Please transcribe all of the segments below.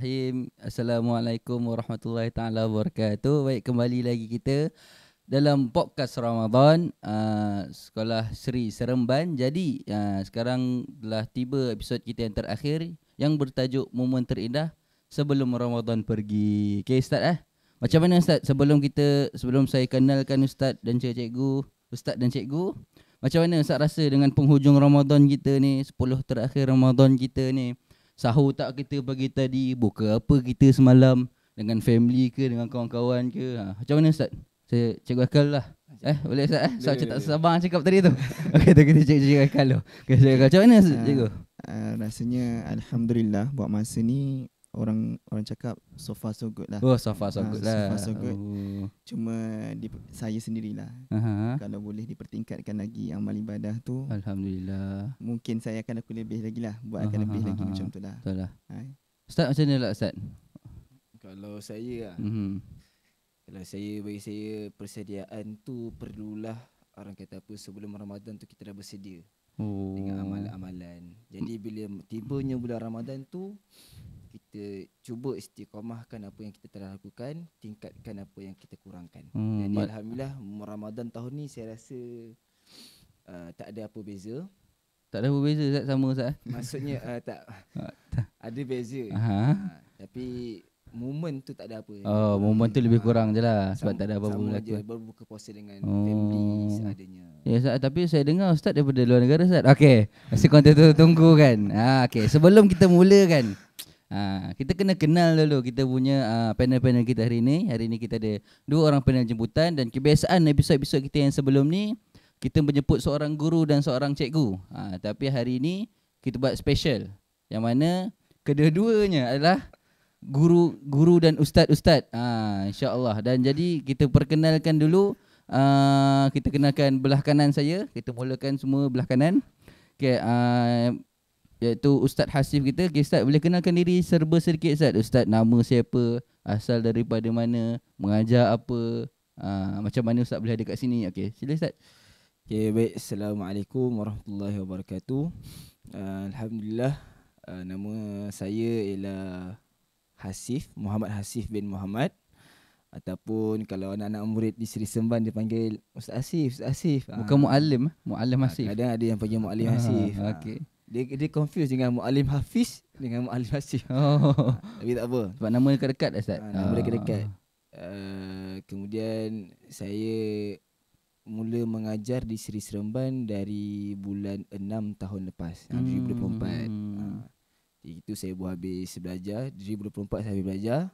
Bismillahirrahmanirrahim. Assalamualaikum warahmatullahi taala wabarakatuh. Baik, kembali lagi kita dalam podcast Ramadan Sekolah Seri Seremban. Jadi sekarang telah tiba episod kita yang terakhir yang bertajuk Momen Terindah Sebelum Ramadan Pergi. Okey Ustaz Macam mana Ustaz, sebelum saya kenalkan Ustaz dan cikgu, macam mana Ustaz rasa dengan penghujung Ramadan kita ni, 10 terakhir Ramadan kita ni? Sahur tak kita pagi tadi, buka apa kita semalam, dengan family ke, dengan kawan-kawan ke? Macam mana Ustaz? Saya Cikgu Akal lah. Boleh Ustaz? Sebab saya tak sabar cakap tadi tu. Okey, tu kita Cikgu Akal tu. Okay, macam mana Cikgu? Rasanya Alhamdulillah buat masa ni orang cakap so far so good lah. Oh, so far so good lah. So far so good. Cuma saya sendirilah. Kalau boleh dipertingkatkan lagi amal ibadah tu, Alhamdulillah. mungkin saya akan lebih lagi lah. Buat akan lebih lagi macam tu lah. Betul lah. Ustaz macam mana lah Ustaz? Kalau saya kalau bagi saya persediaan tu perlulah, orang kata apa, sebelum Ramadan tu kita dah bersedia dengan amalan-amalan. Jadi bila tibanya bulan Ramadan tu, kita cuba istiqamahkan apa yang kita telah lakukan, tingkatkan apa yang kita kurangkan. Jadi Alhamdulillah Ramadan tahun ni saya rasa tak ada apa beza. Tak ada apa beza Ustaz, sama Ustaz? Maksudnya tak ada beza. Tapi momen tu tak ada apa. Momen tu lebih kurang je lah, sebab tak ada apa-apa sama berlaku. je, baru buka puasa dengan family seadanya. Ya Ustaz, tapi saya dengar Ustaz daripada luar negara Ustaz. Okey, masih konten tu tunggu kan. Okey, sebelum kita mula kan, kita kena kenal dulu kita punya panel-panel kita hari ni. Hari ni kita ada 2 orang panel jemputan, dan kebiasaan episod-episod kita yang sebelum ni kita menjemput seorang guru dan seorang cikgu. Tapi hari ni kita buat special, yang mana kedua-duanya adalah guru dan ustaz-ustaz. InsyaAllah. Dan jadi kita perkenalkan dulu. Kita kenalkan belah kanan saya. Kita mulakan semua belah kanan. Okay, iaitu Ustaz Hasif kita. Okay, Ustaz boleh kenalkan diri serba sedikit Ustaz. Ustaz nama siapa, asal daripada mana, mengajar apa, macam mana Ustaz boleh ada kat sini. Okay, sila Ustaz. Okay, baik. Assalamualaikum warahmatullahi wabarakatuh. Alhamdulillah, nama saya ialah Hasif, Muhammad Hasif bin Muhammad. Ataupun kalau anak-anak murid di Seri Seremban dia panggil Ustaz Hasif, Ustaz Hasif. Bukan Muallim, Muallim Hasif. Kadang ada yang panggil Muallim Hasif. Okey. Dia confuse dengan Muallim Hafiz dengan Muallim Hasif. Tapi tak apa. Sebab nama dekat-dekat Ustaz. Nama dekat-dekat. Kemudian saya mula mengajar di Seri Seremban dari bulan 6 tahun lepas, 2024. Itu saya baru habis belajar. 2024 saya habis belajar.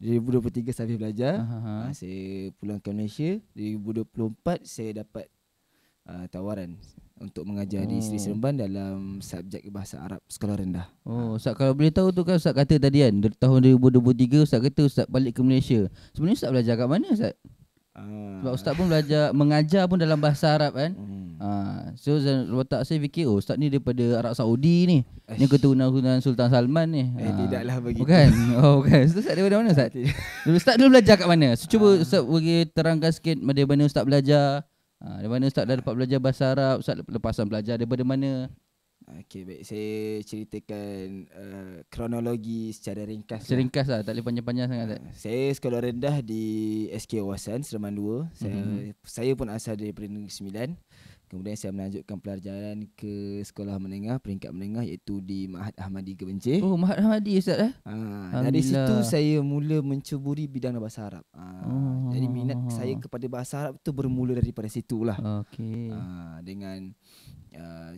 2023 saya habis belajar. Saya pulang ke Malaysia. 2024 saya dapat tawaran untuk mengajar di Seri Seremban dalam subjek bahasa Arab sekolah rendah. Ustaz, kalau boleh tahu tu kan Ustaz kata tadi kan, tahun 2023 Ustaz kata Ustaz balik ke Malaysia. Sebenarnya Ustaz belajar kat mana Ustaz? Sebab Ustaz pun belajar, mengajar pun dalam bahasa Arab kan. So watak saya fikir, Ustaz ni daripada Arab Saudi ni. Ni keturunan Sultan Salman ni. Tidaklah begitu. Bukan. Bukan. Ustaz daripada mana Ustaz? Ustaz dulu belajar kat mana? So, cuba Ustaz bagi terangkan sikit dari mana Ustaz belajar. Dari mana Ustaz dah dapat belajar bahasa Arab? Ustaz lepasan belajar daripada mana? Okey, baik. Saya ceritakan kronologi secara ringkas. Seringkas lah, tak boleh panjang-panjang sangat Ustaz. Saya sekolah rendah di SK Wawasan Seremban 2. Saya pun asal daripada Negeri Sembilan. Kemudian saya melanjutkan pelajaran ke sekolah menengah, peringkat menengah, iaitu di Ma'had Ahmadi Kebencih. Ma'had Ahmadi Ustaz dari situ saya mula mencuburi bidang bahasa Arab. Jadi minat saya kepada bahasa Arab tu bermula daripada situlah. Okey. Dengan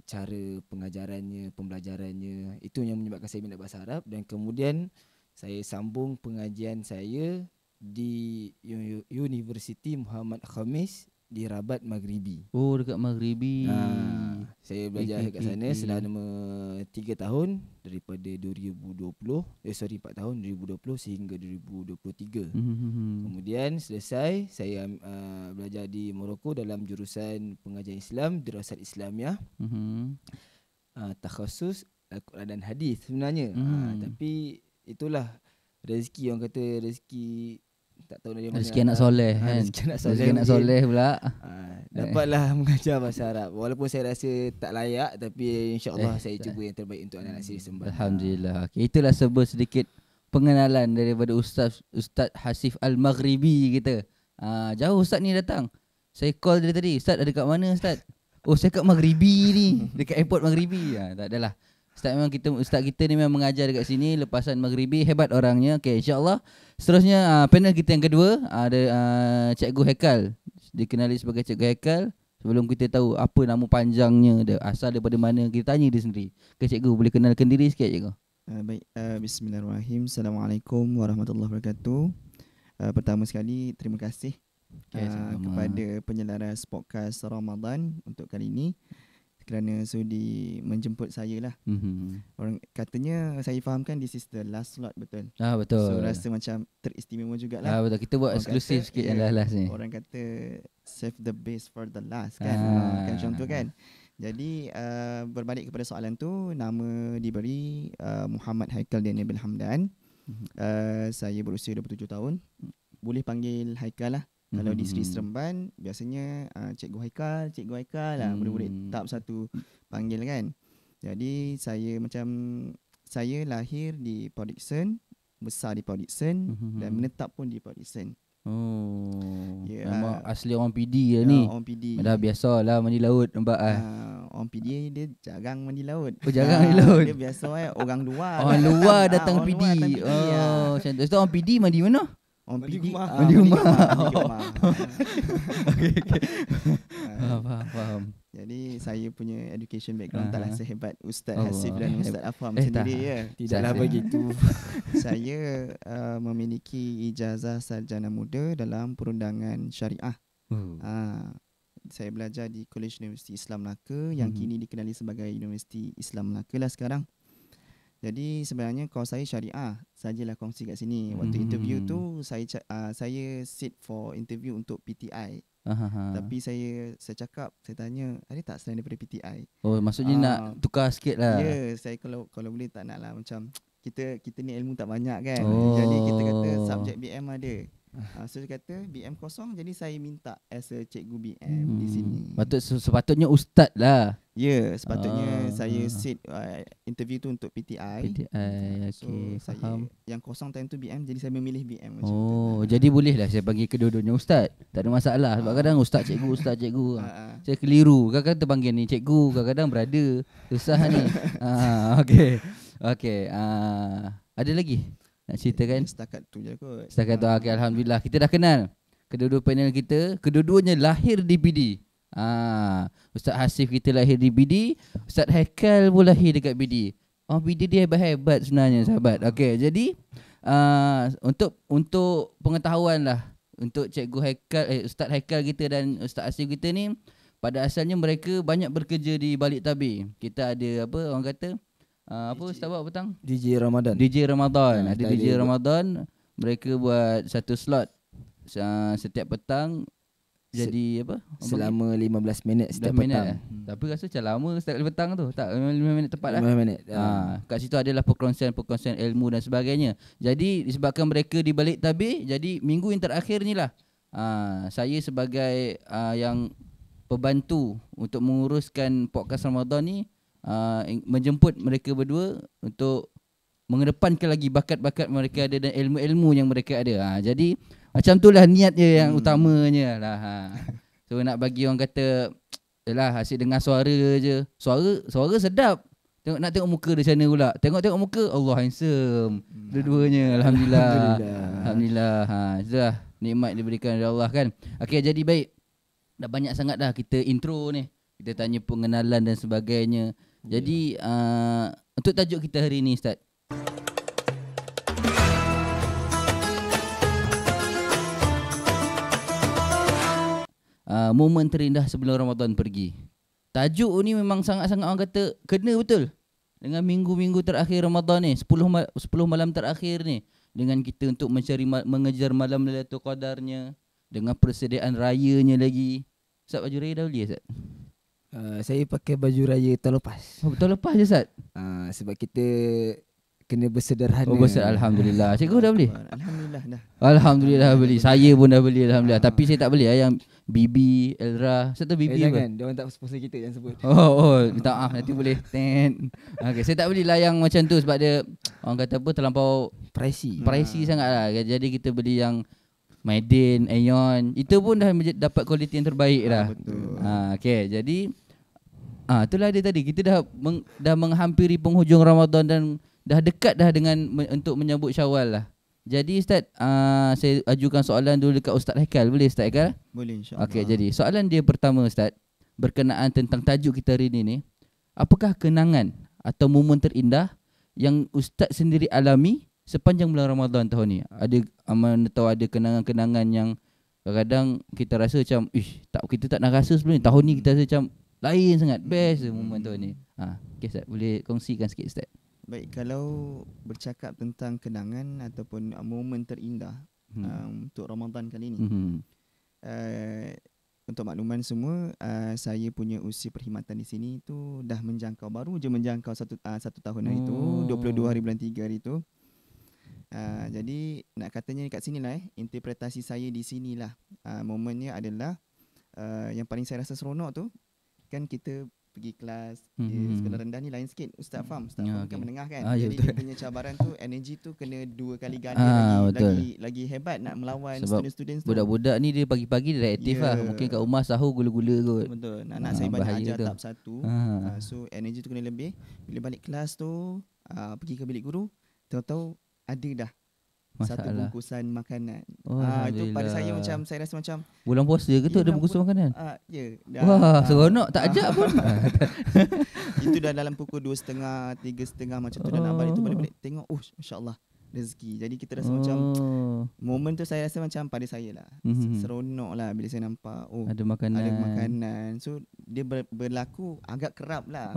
cara pengajarannya, pembelajarannya, itu yang menyebabkan saya minat bahasa Arab. Dan kemudian saya sambung pengajian saya di Universiti Muhammad Khamis di Rabat Maghribi. Dekat Maghribi. Saya belajar kat sana selama 3 tahun, daripada 4 tahun 2020 sehingga 2023. Kemudian selesai, saya belajar di Morocco dalam jurusan pengajian Islam, Dirasat Islamiah. Takhasus Al-Quran dan Hadis sebenarnya. Tapi itulah rezeki, orang kata rezeki tak tahu dari mana. Rezeki anak soleh kan. Rezeki anak soleh pula. Dapatlah mengajar bahasa Arab. Walaupun saya rasa tak layak, tapi insya-Allah saya cuba yang terbaik untuk anak-anak Seri Seremban. Alhamdulillah. Okay, itulah serba sedikit pengenalan daripada Ustaz Hasif Al-Maghribi kita. Jauh Ustaz ni datang. Saya call dia tadi, Ustaz ada kat mana Ustaz? Oh saya kat Maghribi ni, dekat airport Maghribi. Tak adalah. Ustaz kita ni memang mengajar dekat sini lepasan Maghribi, hebat orangnya. Okey, insya-Allah. Seterusnya panel kita yang kedua ada Cikgu Haikal. Dikenali sebagai Cikgu Haikal. Sebelum kita tahu apa nama panjangnya, asal daripada mana, kita tanya dia sendiri. Okey Cikgu, boleh kenalkan diri sikit Cikgu? Baik, bismillahirrahmanirrahim. Assalamualaikum warahmatullahi wabarakatuh. Pertama sekali terima kasih kepada penyelaras podcast Ramadan untuk kali ini kerana sudi menjemput saya lah. Orang katanya, saya fahamkan this is the last slot, betul? Betul. So rasa macam teristimewa jugalah. Betul. Kita buat eksklusif sikit yang last ni. Orang kata save the best for the last kan. Kan macam tu kan. Jadi berbalik kepada soalan tu, nama diberi Muhammad Haikal Daniel bin Hamdan. Saya berusia 27 tahun. Boleh panggil Haikal lah. Kalau di Sri Seremban biasanya Cikgu Haikal lah. Murid-murid tahap 1 panggil kan. Jadi saya lahir di Port Dickson, besar di Port Dickson dan menetap pun di Port Dickson. Memang asli orang PD lah ni. Orang PD. Dah biasalah mandi laut nampak orang PD dia jarang mandi laut. Jarang mandi laut. Dia biasa orang luar. Orang luar datang orang PD. Luar datang PD macam tu. So orang PD mandi mana? Orang PD mandi rumah. Okey. Faham. Jadi saya punya education background taklah sehebat Ustaz Hasif dan Ustaz Afham sendiri ya. Tidaklah begitu. Saya memiliki ijazah sarjana muda dalam perundangan syariah. Saya belajar di College Universiti Islam Melaka yang kini dikenali sebagai Universiti Islam Melaka lah sekarang. Jadi sebenarnya course saya syariah, sajalah kongsi kat sini. Waktu interview tu saya sit for interview untuk PTI. Tapi saya cakap, saya tanya, ada tak selain daripada PTI? Maksudnya nak tukar sikit lah. Ya, saya kalau boleh tak nak lah. Macam kita ni ilmu tak banyak kan. Jadi kita kata subjek BM ada. So dia kata BM kosong, jadi saya minta as a cikgu BM di sini. Sepatutnya ustaz lah. Ya, sepatutnya saya sit interview tu untuk PTI. So saya yang kosong time tu BM, jadi saya memilih BM macam tu. Jadi boleh lah saya panggil kedua-duanya ustaz. Tak ada masalah. Sebab kadang ustaz cikgu. Saya keliru. Kadang-kadang terpanggil ni cikgu, kadang-kadang brother. Susah ni. Okey. Ada lagi nak ceritakan? Setakat tu je kot. Setakat tu. Okay, alhamdulillah kita dah kenal kedua-dua panel kita. Kedua-duanya lahir di PD. Ustaz Hasif kita lahir di PD, Ustaz Haikal pun lahir dekat PD. PD dia hebat-hebat sebenarnya sahabat. Okey, jadi untuk pengetahuan lah, untuk Cikgu Haikal, Ustaz Haikal kita dan Ustaz Hasif kita ni, pada asalnya mereka banyak bekerja di balik tabir. Kita ada apa orang kata Ustaz buat petang? DJ Ramadan. Ada DJ Ramadan. Mereka buat satu slot setiap petang. Jadi apa? Selama 15 minit setiap petang. Tapi rasa macam lama setiap petang tu. Tak, 5 minit tepat lah. 5 minit. Kat situ adalah perkongsian ilmu dan sebagainya. Jadi disebabkan mereka di balik tabir, jadi minggu yang terakhir ni lah saya sebagai yang pembantu untuk menguruskan podcast Ramadan ni, menjemput mereka berdua untuk mengedepankan lagi bakat-bakat mereka ada dan ilmu-ilmu yang mereka ada. Jadi macam itulah niatnya yang utamanya lah. So nak bagi orang kata, yalah asyik dengar suara je. Suara sedap. Nak tengok muka dia sana pula. Tengok muka, Allah handsome. Dua-duanya alhamdulillah. Itulah nikmat diberikan oleh Allah kan. Okey, jadi baik. Dah banyak sangat dah kita intro ni. Kita tanya pengenalan dan sebagainya. Jadi untuk tajuk kita hari ni Ustaz, momen terindah sebelum Ramadan pergi. Tajuk ni memang sangat-sangat orang kata kena betul dengan minggu-minggu terakhir Ramadan ni, 10 malam terakhir ni, dengan kita untuk mengejar malam Lailatul Qadarnya, dengan persediaan rayanya lagi. Ustaz, baju raya dah beli Ustaz? Saya pakai baju raya tahun lepas. Tahun lepas je Ustaz? Sebab kita kena bersederhana. Alhamdulillah. Cikgu dah beli? Alhamdulillah dah. Alhamdulillah beli. Saya pun dah beli alhamdulillah. Tapi saya tak beli yang Bibi, Elra. Saya tahu Bibi apa? Jangan, dia orang tak sponsor kita, jangan sebut. Minta maaf nanti boleh. Okay, saya tak belilah yang macam tu sebab dia orang kata apa, terlampau Pricey sangat lah. Jadi kita beli yang Maiden, Aeon, itu pun dah dapat kualiti yang terbaik dah. Betul. Okay, jadi itulah dia tadi. Kita dah menghampiri penghujung Ramadan dan dah dekat dah dengan untuk menyambut Syawal lah. Jadi Ustaz, saya ajukan soalan dulu dekat Ustaz Haikal. Boleh Ustaz Haikal? Boleh, insya-Allah. Okey, jadi soalan dia pertama Ustaz, berkenaan tentang tajuk kita hari ni. Apakah kenangan atau momen terindah yang Ustaz sendiri alami sepanjang bulan Ramadan tahun ni? Ada tahu ada kenangan-kenangan yang kadang-kadang kita rasa macam kita tak nak rasa sebelum ni. Tahun ni kita rasa macam lain sangat, best momen tahun ni. Okey Ustaz, boleh kongsikan sikit Ustaz? Baik, kalau bercakap tentang kenangan ataupun momen terindah untuk Ramadan kali ni, untuk makluman semua, saya punya usia perkhidmatan di sini tu dah menjangkau, baru je menjangkau satu tahun hari tu, 22 hari bulan 3 hari tu. Jadi nak katanya kat sini lah interpretasi saya di sinilah, momennya adalah yang paling saya rasa seronok tu kan, kita pergi kelas di sekolah rendah ni lain sikit. Ustaz faham? Ustaz faham kan menengah kan? Jadi dia punya cabaran tu, energi tu kena 2 kali ganda lagi hebat nak melawan student-student tu. Budak-budak ni dia pagi-pagi dia dah aktif lah. Mungkin kat rumah sahur gula-gula kot. Betul. Anak saya banyak ajar tahap 1. So energi tu kena lebih. Bila balik kelas tu, pergi ke bilik guru, tahu-tahu ada dah satu bungkusan makanan. Itu pada saya macam, saya rasa macam bulan puasa ke tu ada bungkusan makanan? Ya. Wah, seronok, tak ajak pun. Itu dah dalam pukul 2.30, 3.30 macam tu dah nak balik tu, balik-balik tengok, masya-Allah, rezeki. Jadi kita rasa macam momen tu saya rasa macam pada saya lah seronok lah bila saya nampak ada makanan. So dia berlaku agak kerap lah.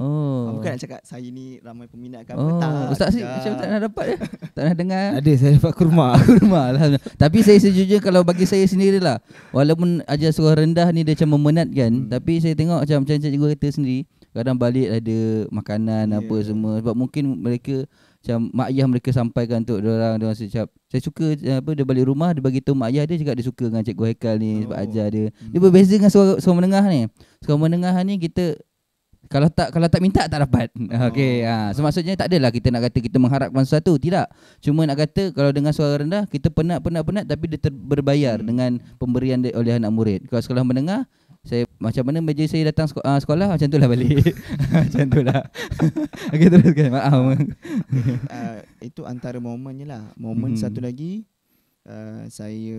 Bukan nak cakap saya ni ramai peminat ke apa, tak. Ustaz Asyik macam tak nak dapat ya? Tak nak dengar. Ada, saya dapat kurma. Alhamdulillah. Tapi saya sejujurnya kalau bagi saya sendirilah, walaupun ajar sekolah rendah ni dia macam memenatkan, tapi saya tengok macam cikgu kata sendiri, kadang balik ada makanan apa semua, sebab mungkin mereka macam mak ayah mereka sampaikan untuk diorang cakap, saya suka dia balik rumah dia bagi tahu mak ayah dia cakap dia suka dengan cikgu Haikal ni sebab ajar dia. Dia berbeza dengan sekolah menengah ni. Sekolah menengah ni kita kalau tak minta tak dapat. Okey, so maksudnya tak adalah kita nak kata kita mengharapkan sesuatu, tidak. Cuma nak kata kalau dengan sekolah rendah kita penat tapi dia berbayar dengan pemberian oleh anak murid. Kalau sekolah menengah, saya macam mana meja saya datang sekolah macam itulah balik. Macam itulah. Okey, teruskan. Maaf. Itu antara momennya lah. Momen satu lagi, saya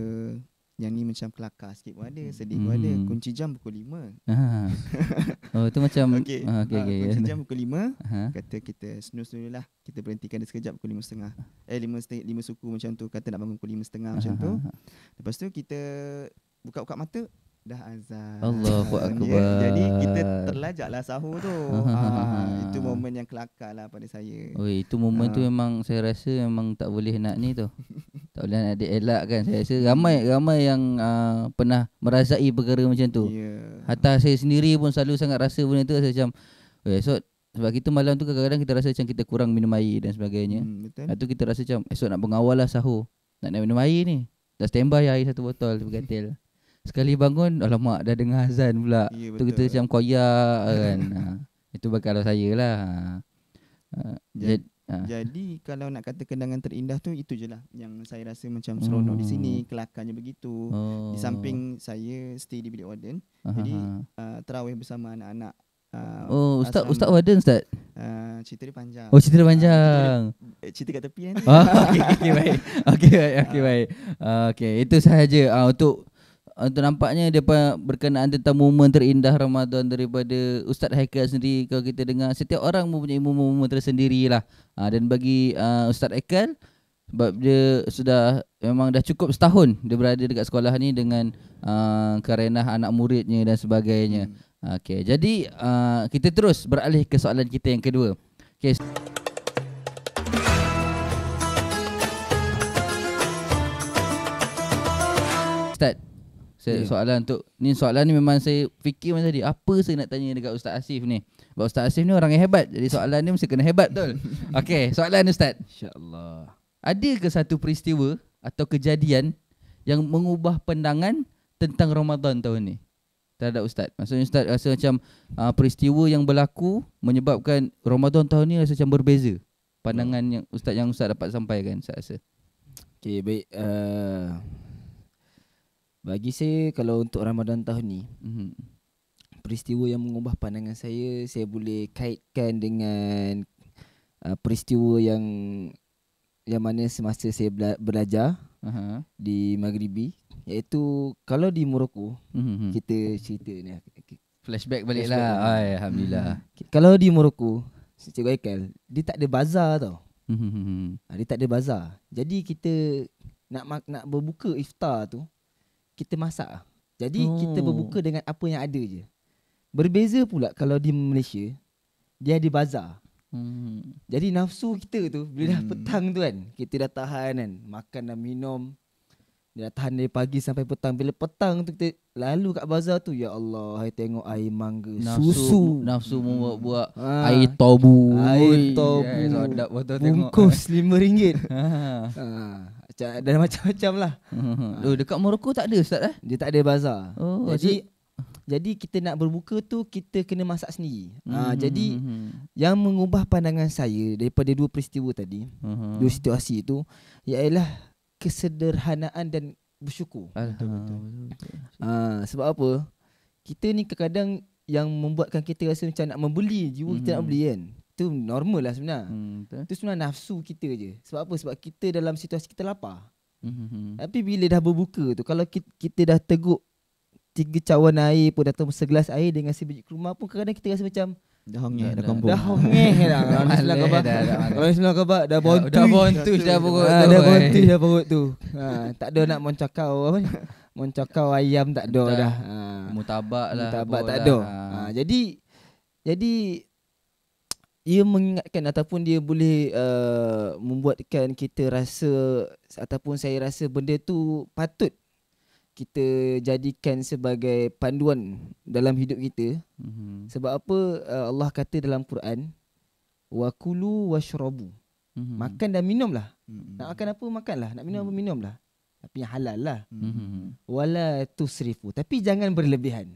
yang ni macam kelakar sikit pun ada, sedih pun ada. Kunci jam pukul 5. Itu macam okey. Kunci jam pukul 5. Kata kita snooze dulu lah. Kita berhentikan dia sekejap pukul 5.30. 5 suku macam tu. Kata nak bangun pukul 5.30 macam tu. Lepas tu kita buka-buka mata, dah azan. Allahu Akbar. Jadi kita terlajaklah sahur tu. Itu momen yang kelakar lah pada saya. Itu momen tu memang saya rasa memang tak boleh nak ni tu. Tak boleh nak dielakkan. Saya rasa ramai yang pernah merasai perkara macam tu. Hatta saya sendiri pun selalu sangat rasa benda tu. Saya macam esok, sebab kita malam tu kadang-kadang kita rasa macam kita kurang minum air dan sebagainya. Lepas tu kita rasa macam esok nak mengawal lah sahur, nak minum air ni, dah standby air 1 botol bergatil. Sekali bangun, alamak dah dengar azan pula. Tu kita macam koyak kan. Itu kalau saya lah. Jadi kalau nak kata kenangan terindah tu, itu je lah yang saya rasa macam seronok di sini, kelakarnya begitu. Di samping saya stay di bilik warden, jadi tarawih bersama anak-anak. Ustaz warden Ustaz? Cerita dia panjang. Cerita dia panjang. Cerita kat tepi kan. Okey baik. Okey baik. Okey, itu sahaja untuk nampaknya dia berkenaan tentang momen terindah Ramadan daripada Ustaz Haikal sendiri. Kalau kita dengar, setiap orang mempunyai momen tersendiri lah. Dan bagi Ustaz Haikal, sebab dia memang dah cukup setahun dia berada dekat sekolah ni dengan karenah anak muridnya dan sebagainya. Okey, jadi kita terus beralih ke soalan kita yang kedua. Okey. Ustaz, soalan ni memang saya fikir masa tadi, apa saya nak tanya dekat Ustaz Asif ni. Sebab Ustaz Asif ni orang yang hebat, jadi soalan ni mesti kena hebat betul. Okey, soalan Ustaz. InsyaAllah. Ada ke satu peristiwa atau kejadian yang mengubah pandangan tentang Ramadan tahun ni terhadap Ustaz? Maksudnya Ustaz rasa macam peristiwa yang berlaku menyebabkan Ramadan tahun ni rasa macam berbeza. pandangan yang Ustaz dapat sampaikan, Ustaz rasa? Okay, baik. Bagi saya, kalau untuk Ramadan tahun ni, peristiwa yang mengubah pandangan saya boleh kaitkan dengan peristiwa yang mana semasa saya belajar di Maghribi, iaitu kalau di Morocco, kita cerita ni, flashback balik lah. Alhamdulillah. Kalau di Morocco, Cikgu Haikal, dia tak ada bazar tau. Dia tak ada bazar. Jadi kita nak berbuka iftar tu, kita masak. Jadi kita berbuka dengan apa yang ada je. Berbeza pula kalau di Malaysia, dia ada bazar. Jadi nafsu kita tu bila dah petang tu kan, kita dah tahan kan, makan dan minum, dia dah tahan dari pagi sampai petang. Bila petang tu kita lalu kat bazar tu, ya Allah, saya tengok air mangga, susu, nafsu buat air tobu, sedap betul, bungkus RM5. Dan macam-macam lah. Dekat Morocco tak ada, Ustaz? Dia tak ada bazar. Jadi kita nak berbuka tu, kita kena masak sendiri. Jadi yang mengubah pandangan saya daripada dua peristiwa tadi, dua situasi itu, ialah kesederhanaan dan bersyukur. Sebab apa? Kita ni kadang-kadang yang membuatkan kita rasa macam nak membeli, jiwa kita nak beli kan. Itu normal lah sebenarnya. Itu sebenarnya nafsu kita je. Sebab apa? Sebab kita dalam situasi kita lapar. Tapi bila dah berbuka tu, kalau kita dah teguk 3 cawan air pun, datang segelas air dengan si biji kurma pun, kadang-kadang kita rasa macam dah hongeh dah kampung. Dah hongeh dah. Kalau Islam khabar dah bontus. Dah bontus dah perut tu. Dah bontus dah perut tu. Tak ada nak moncakau apa ni? Moncakau ayam tak ada dah. Mutabak lah. Mutabak tak ada. Jadi ia mengingatkan ataupun dia boleh membuatkan kita rasa, ataupun saya rasa benda tu patut kita jadikan sebagai panduan dalam hidup kita. Sebab apa? Allah kata dalam Quran, wa kulu washrabu. Makan dan minumlah. Nak makan apa makanlah, nak minum apa minumlah. Tapi yang halal lah. Wala tusrifu, tapi jangan berlebihan.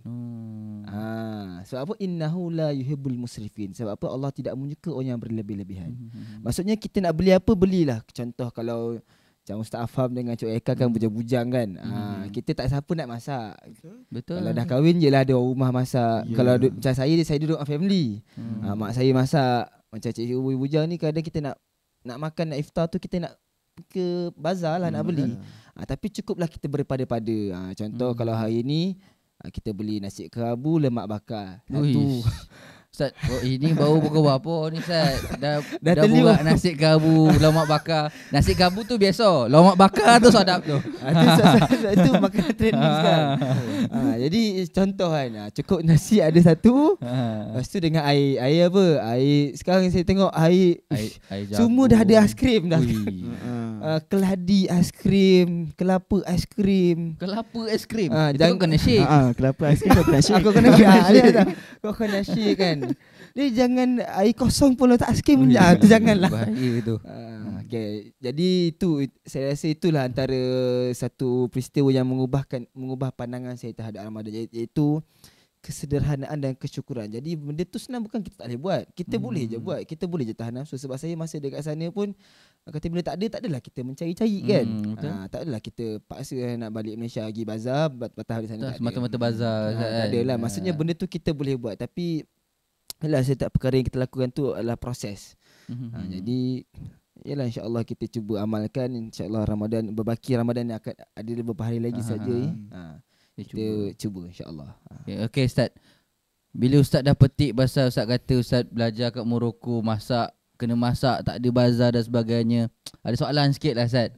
Sebab apa? Innahu la yuhibbul musrifin. Sebab apa? Allah tidak menyuka orang yang berlebih-lebihan. Maksudnya kita nak beli apa, belilah. Contoh kalau macam Ustaz Afham dengan Cik Eka kan bujang-bujang kan. Kita tak siapa nak masak. Betul. Kalau dah kahwin je lah ada orang rumah masak. Kalau macam saya duduk dengan family. Mak saya masak. Macam Cik bujang ni kadang kita nak makan, nak iftar tu kita nak ke bazar lah nak beli. Tapi cukuplah kita berpada-pada. Contoh kalau hari ni kita beli nasi kerabu, lemak bakar. Satu. Ustaz, ini baru pukul berapa ni Ustaz? Dah buat nasi kerabu, lemak bakar. Nasi kerabu tu biasa, lemak bakar tu sedap tu. Itu makanan trending sekarang. Jadi contoh kan, cukup nasi ada satu. Lepas tu dengan air apa? Air sekarang saya tengok air semua dah ada aiskrim dah. Keladi aiskrim, kelapa aiskrim. Kelapa aiskrim. Jangan kena shake. Kelapa aiskrim kau kena shake. Aku kena shake. Kau kena shake kan. Dia jangan air kosong pun letak aiskrim. Tu janganlah. Bahaya tu. Okay. Jadi itu saya rasa itulah antara satu peristiwa yang mengubah pandangan saya terhadap Ramadan, iaitu kesederhanaan dan kesyukuran. Jadi benda tu senang, bukan kita tak boleh buat. Kita boleh je buat. Kita boleh je tahan nafsu. Sebab saya masa dekat sana pun kata bila tak adalah kita mencari-cari kan. Tak adalah kita paksa nak balik Malaysia pergi bazar, patah di sana. Semata-mata bazar. Tak adalah. Maksudnya benda tu kita boleh buat. Tapi setiap perkara yang kita lakukan tu adalah proses. Jadi yalah, insya-Allah kita cuba amalkan. Insya-Allah Ramadan, berbaki Ramadan yang akan ada beberapa hari lagi saja. Kita cuba insya-Allah. Okay Ustaz. Bila Ustaz dah petik pasal Ustaz kata Ustaz belajar kat Morocco, kena masak, tak ada bazar dan sebagainya. Ada soalan sikit lah Ustaz.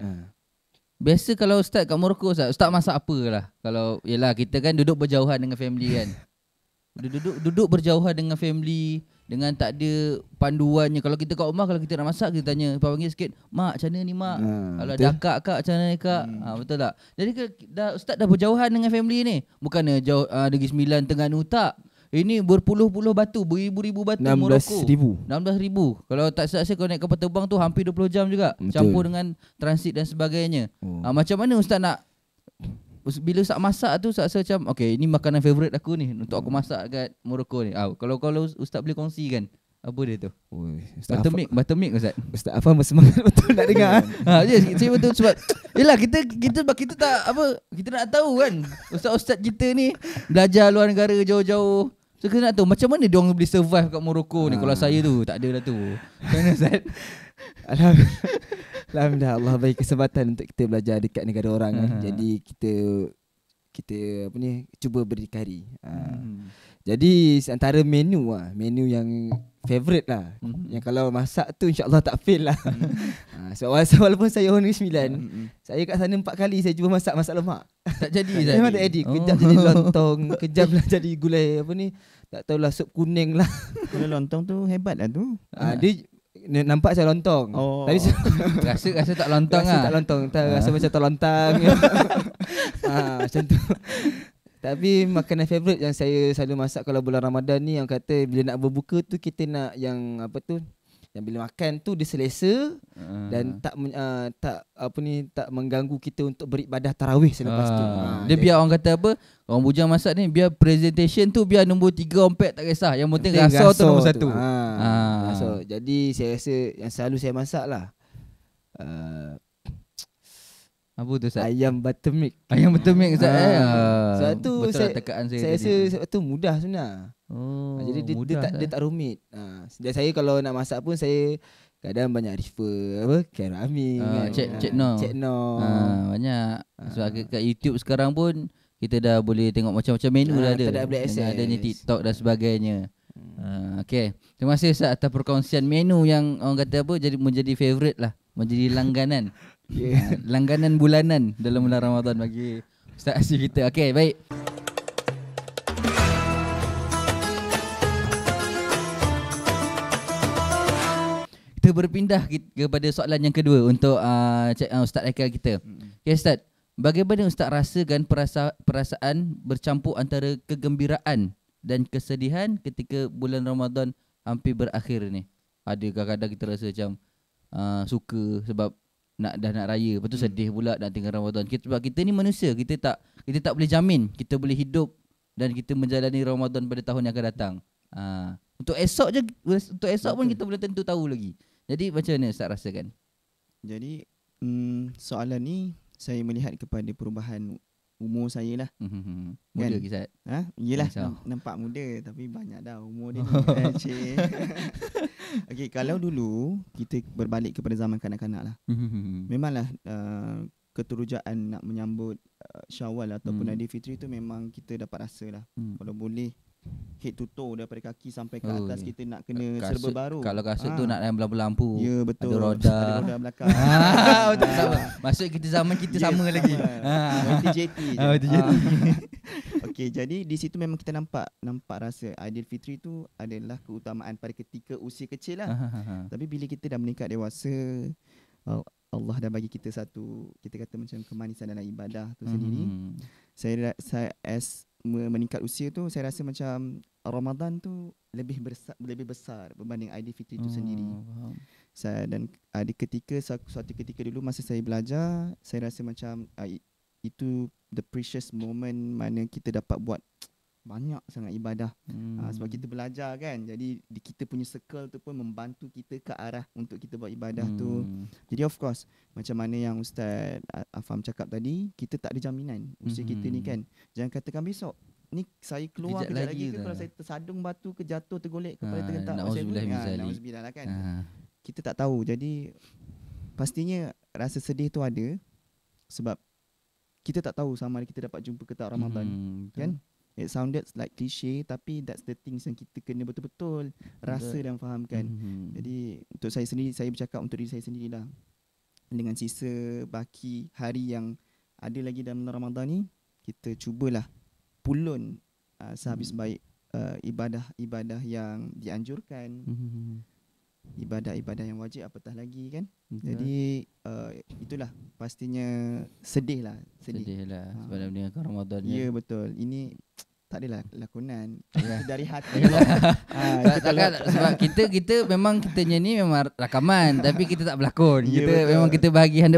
Biasa kalau Ustaz kat Morocco, Ustaz masak apa lah? Kalau yelah kita kan duduk berjauhan dengan family kan. Duduk berjauhan dengan family, dengan tak ada panduannya. Kalau kita kat rumah, kalau kita nak masak, kita tanya, panggil sikit, mak macam mana ni mak? Kalau ada kak macam mana ni kak? Betul tak? Jadi Ustaz dah berjauhan dengan family ni. Bukannya jauh Negeri Sembilan, Terengganu, tak. Ini berpuluh-puluh batu, beribu-ribu batu Morocco. 16,000. Kalau tak salah saya, kalau naik kapal terbang tu hampir 20 jam juga. Betul. Campur dengan transit dan sebagainya. Macam mana Ustaz nak, bila Ustaz masak tu Ustaz rasa macam okay, ini makanan favourite aku ni untuk aku masak kat Morocco ni. Kalau Ustaz boleh kongsikan Apa dia tu? Ustaz Buttermilk Ustaz. Ustaz Afam bersemangat betul nak dengar. Saya betul sebab yalah kita tak apa, kita nak tahu kan ustaz-ustaz kita ni belajar luar negara jauh-jauh. So kita nak tahu macam mana dia orang boleh survive kat Morocco ni. Kalau saya tu tak ada lah tu. Macam Ustaz? Alhamdulillah Allah bagi kesempatan untuk kita belajar dekat negara orang. Jadi kita apa ni cuba berdikari. Jadi antara menu yang favorite lah. Yang kalau masak tu insya-Allah tak fail lah. Sebab walaupun saya orang Negeri Sembilan, saya kat sana 4 kali saya cuba masak lemak. Tak jadi. Memang tak jadi. Kejap jadi lontong, kejap lah jadi gulai apa ni. Tak tahulah sup kuning lah. Gulai lontong tu hebat lah tu. Dia nampak saya lontong. Tapi rasa tak lontong lah. Tak lontong. Rasa macam terlontang. Macam tu. Tapi makanan favourite yang saya selalu masak kalau bulan Ramadan ni, yang kata bila nak berbuka tu kita nak yang apa tu, yang bila makan tu dia selesa dan tak mengganggu kita untuk beribadah tarawih selepas tu. Dia biar orang kata apa, orang bujang masak ni biar presentation tu biar nombor 3 4 tak kisah, yang penting rasa tu nombor 1. So, jadi saya rasa yang selalu saya masak lah apa tu Ustaz? Ayam buttermilk Ustaz. Sebab tu saya tekaan saya rasa sebab tu mudah sebenarnya. Jadi dia tak rumit. Dan saya kalau nak masak pun saya kadang banyak refer apa keramik, Cek no. Banyak. Sebab kat YouTube sekarang pun kita dah boleh tengok macam-macam menu dah ada. Adanya TikTok dan sebagainya. Okay. Terima kasih Ustaz atas perkongsian menu yang orang kata apa jadi menjadi favourite lah, menjadi langganan. Langganan bulanan dalam bulan Ramadan bagi Ustaz Asif kita. Okay, baik. Kita berpindah kepada soalan yang kedua untuk Ustaz Haikal kita. Okay Ustaz, bagaimana Ustaz rasakan perasaan bercampur antara kegembiraan dan kesedihan ketika bulan Ramadan hampir berakhir ni? Ada kadang-kadang kita rasa macam suka sebab nak raya, lepas tu sedih pula nak tinggal Ramadan. Sebab kita ni manusia, kita tak boleh jamin kita boleh hidup dan kita menjalani Ramadan pada tahun yang akan datang. Untuk esok pun kita belum tentu tahu lagi. Jadi macam mana Ustaz rasakan? Jadi soalan ni saya melihat kepada perubahan umur saya lah. Muda ke Ustaz? Yelah, nampak muda tapi banyak dah umur dia ni. Okay, kalau dulu kita berbalik kepada zaman kanak-kanak lah. Memanglah keterujaan nak menyambut Syawal ataupun Aidilfitri tu memang kita dapat rasa lah. Kalau boleh head to toe daripada kaki sampai ke atas kita nak kena serba baru. Kalau kasut tu nak yang lampu-lampu. Ya betul. Ada roda. Ada roda belakang. Betul sama. Maksud kita zaman kita sama lagi. TJT. Okey, jadi di situ memang kita nampak rasa Aidilfitri tu adalah keutamaan pada ketika usia kecil lah. Tapi bila kita dah meningkat dewasa, Allah dah bagi kita satu, kita kata macam kemanisan dalam ibadah tu sendiri. Saya as meningkat usia tu, saya rasa macam Ramadan tu lebih besar berbanding Aidilfitri tu sendiri. Dan ada suatu ketika dulu masa saya belajar, saya rasa macam itu the precious moment mana kita dapat buat banyak sangat ibadah. Sebab kita belajar kan, jadi kita punya circle tu pun membantu kita ke arah untuk kita buat ibadah tu. Jadi of course, macam mana yang Ustaz Afam cakap tadi, kita tak ada jaminan usia kita ni kan. Jangan katakan besok ni saya keluar kejap lagi ke, kalau saya tersadung batu ke, jatuh tergolek kepala tergentak, nauzubillah lah kan. Kita tak tahu. Jadi pastinya rasa sedih tu ada sebab kita tak tahu sama ada kita dapat jumpa ke tak Ramadan kan. It sounded like cliche, tapi that's the things yang kita kena betul-betul rasa dan fahamkan. Jadi untuk saya sendiri, saya bercakap untuk diri saya sendirilah. Dengan sisa baki hari yang ada lagi dalam Ramadan ni, kita cubalah pulun sehabis baik ibadah-ibadah yang dianjurkan, ibadah-ibadah yang wajib, apatah lagi kan. Jadi itulah pastinya sedih lah sebab dah meninggalkan Ramadan. Ya betul. Ini tak adalah lakonan dari hati. Sebab kita memang kitanya ni memang rakaman tapi kita tak berlakon. Memang kita bahagi 100%.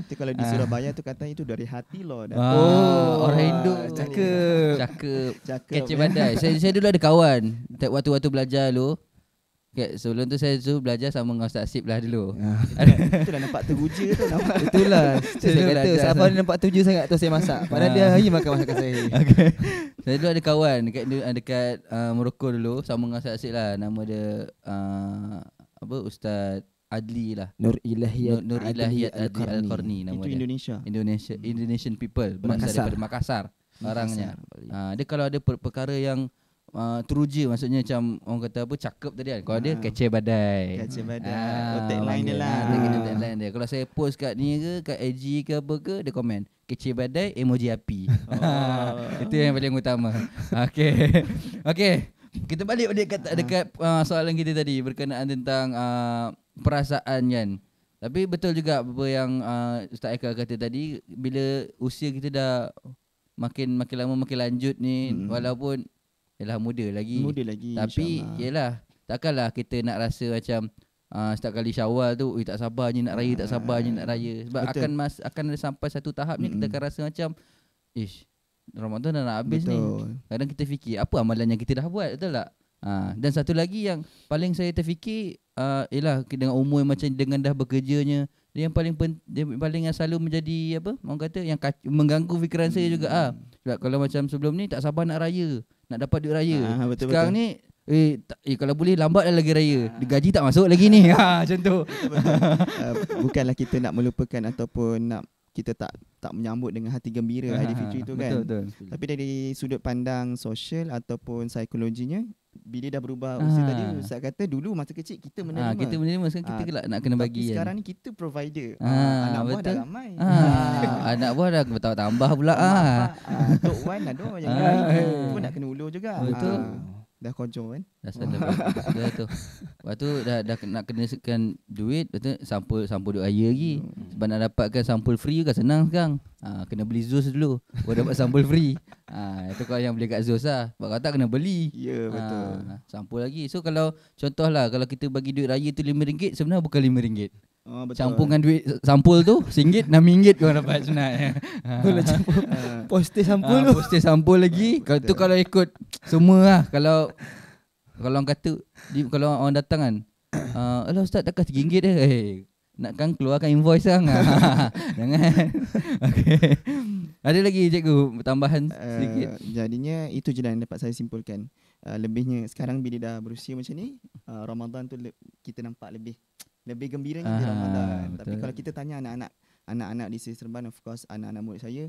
Itu kalau di Surabaya tu kata itu dari hati loh. Orang Hindu cakap kecil badai. Saya dulu ada kawan waktu belajar dulu. sebelum tu saya belajar sama dengan Ustaz Asib lah dulu. Itulah nampak teruja tu nampak. Itulah saya kata belajar siapa dia nampak tuju sangat tu saya masak. Padahal dia hari makan masakan saya. Okay. Saya dulu ada kawan dekat Morocco dulu sama dengan Ustaz Asib lah. Nama dia Ustaz Adli lah. Nur Ilahiyat Adli Al-Qarni nama Itu dia. Indonesia. Indonesian people berasal daripada Makassar orangnya. Dia kalau ada perkara yang teruja, maksudnya macam orang kata cakap tadi kan. Kalau dia kece badai. Tagline dia lah. Tagline dia. Kalau saya post kat ni ke, kat IG ke apa ke, dia komen kece badai emoji api. Itu yang paling utama. Okay. Kita balik dekat soalan kita tadi berkenaan tentang perasaan kan. Tapi betul juga apa yang Ustaz Eka kata tadi, bila usia kita dah makin lama makin lanjut ni, walaupun yalah muda lagi tapi yalah takkanlah kita nak rasa macam setiap kali Syawal tu tak sabarnya nak raya, tak sabarnya nak raya. Sebab akan ada sampai satu tahap ni kita akan rasa macam Ramadan dah nak habis ni. Kadang kita fikir apa amalan yang kita dah buat, betul tak? Dan satu lagi yang paling saya terfikir ialah dengan umur yang macam dengan dah bekerjanya, dia yang paling yang selalu menjadi orang kata yang mengganggu fikiran saya juga. Sebab kalau macam sebelum ni tak sabar nak raya, nak dapat duit raya. Sekarang ni kalau boleh lambat lagi raya. Gaji tak masuk lagi ni. Macam tu. Bukanlah kita nak melupakan ataupun nak kita tak menyambut dengan hati gembira Aidilfitri itu kan. Betul. Tapi dari sudut pandang sosial ataupun psikologinya, bila dah berubah usia tadi, Ustaz kata dulu masa kecil kita menerima. Kita menerima, sekarang kita nak kena bagi. Tapi sekarang ni kita provider. Anak buah dah ramai. Anak buah dah tambah pula. Tok Wan ada yang lain pun nak kena ulur juga. Betul. Dah kojo kan. Dah tu. Lepas tu dah nak kenakan duit, betul sampul duit raya lagi. Sebab nak dapatkan sampul free juga senang sekarang. Kena beli Zeus dulu baru dapat sampul free. Itu kalau yang beli kat Zeus lah. Sebab kalau tak kena beli. Ya betul. Sampul lagi. So kalau contohlah kalau kita bagi duit raya tu RM5, sebenarnya bukan RM5. Betul. Campurkan duit sampul tu RM1, RM6 kau dapat sebenarnya. Boleh campur poster sampul tu. Poster sampul lagi. Kalau tu kalau ikut semua lah. Kalau orang kata kalau orang datang kan, alah Ustaz takkan RM3 dia. Nakkan keluarkan invoice kan. Jangan. Okay. Ada lagi cikgu tambahan sedikit. Jadinya itu je yang dapat saya simpulkan. Lebihnya sekarang bila dah berusia macam ni, Ramadan tu kita nampak lebih gembiranya di Ramadan. Betul. Tapi kalau kita tanya anak-anak di Seri Seremban, of course anak-anak murid saya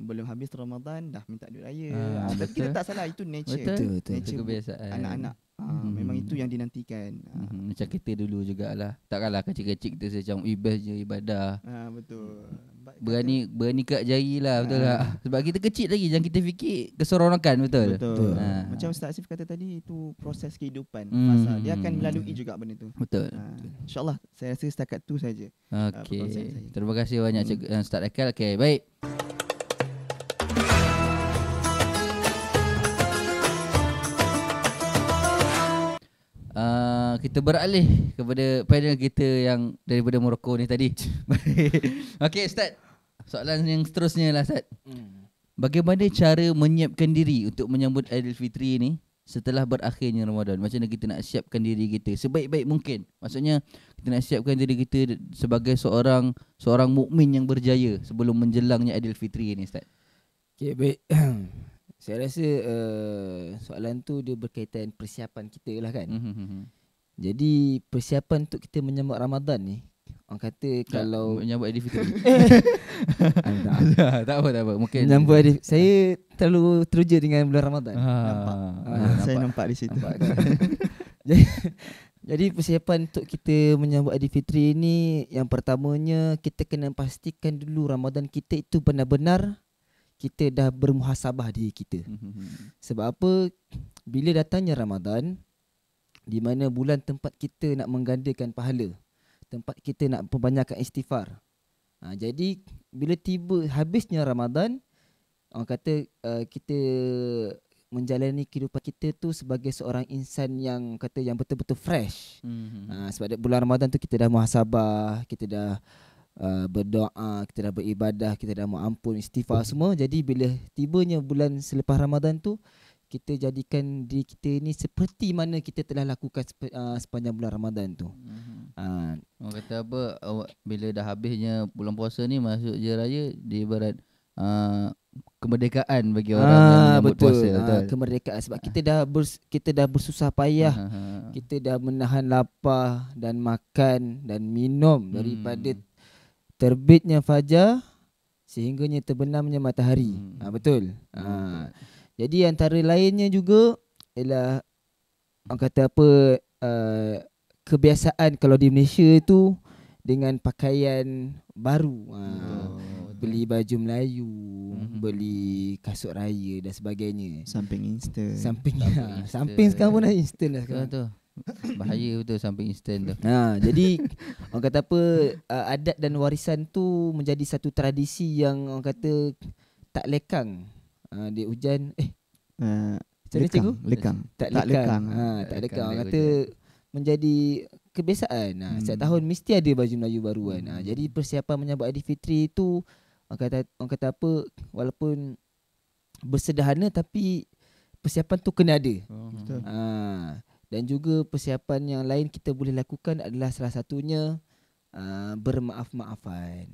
belum habis Ramadan dah minta duit raya. Tapi kita tak salah, itu nature. Betul. Nature kebiasaan anak-anak. Memang itu yang dinantikan. Macam kita dulu jugalah. Takkanlah kecil-kecil kita macam best je ibadah. Betul. Berani kat jari lah, betul tak? Sebab kita kecil lagi, jangan kita fikir keseronokan, betul? Macam Ustaz Asif kata tadi, itu proses kehidupan. Masa dia akan melalui juga benda tu. Betul. InsyaAllah saya rasa setakat tu saja. Okey. Terima kasih banyak Ustaz Akal. Okey, baik. Kita beralih kepada panel kita yang daripada Morocco ni tadi. Okey Ustaz, soalan yang seterusnya lah Ustaz. Bagaimana cara menyiapkan diri untuk menyambut Aidilfitri ni setelah berakhirnya Ramadan? Macam mana kita nak siapkan diri kita sebaik-baik mungkin? Maksudnya kita nak siapkan diri kita sebagai seorang mukmin yang berjaya sebelum menjelangnya Aidilfitri ni Ustaz. Okey, baik. Saya rasa soalan tu dia berkaitan persiapan kita lah kan. Jadi persiapan untuk kita menyambut Ramadan ni, orang kata kalau menyambut Aidilfitri. Tak apa. Mungkin menyambut Aidilfitri. Saya terlalu teruja dengan bulan Ramadan. Saya nampak di situ. Jadi persiapan untuk kita menyambut Aidilfitri ni, yang pertamanya kita kena pastikan dulu Ramadan kita itu benar-benar kita dah bermuhasabah diri kita. Sebab apa? Bila datangnya Ramadan, di mana bulan tempat kita nak menggandakan pahala, tempat kita nak perbanyakkan istighfar. Jadi bila tiba habisnya Ramadan, orang kata kita menjalani kehidupan kita tu sebagai seorang insan yang kata yang betul-betul fresh. Sebab bulan Ramadan tu kita dah muhasabah, kita dah berdoa, kita dah beribadah, kita dah mau ampun, istighfar semua. Jadi bila tibanya bulan selepas Ramadan tu, kita jadikan diri kita ni seperti mana kita telah lakukan sepanjang bulan Ramadan tu. Orang kata apa, bila dah habisnya bulan puasa ni masuk je raya, dia ibarat kemerdekaan bagi orang yang menyambut puasa. Betul. Kemerdekaan sebab kita dah bersusah payah. Kita dah menahan lapar dan makan dan minum daripada terbitnya fajar sehingganya terbenamnya matahari. Betul. Jadi antara lainnya juga ialah orang kata apa, kebiasaan kalau di Malaysia tu dengan pakaian baru. Beli baju Melayu, beli kasut raya dan sebagainya. Samping instant. Samping sekarang pun dah instant dah sekarang. Tu. Bahaya betul samping instant tu. Jadi orang kata apa, adat dan warisan tu menjadi satu tradisi yang orang kata tak lekang. Dia hujan lekang. Tak lekang. Tak lekang. Orang kata menjadi kebiasaan. Setiap tahun mesti ada baju Melayu baru kan. Jadi persiapan menyambut Aidilfitri tu orang kata apa, walaupun bersederhana tapi persiapan tu kena ada. Betul. Dan juga persiapan yang lain kita boleh lakukan adalah salah satunya bermaaf-maafan.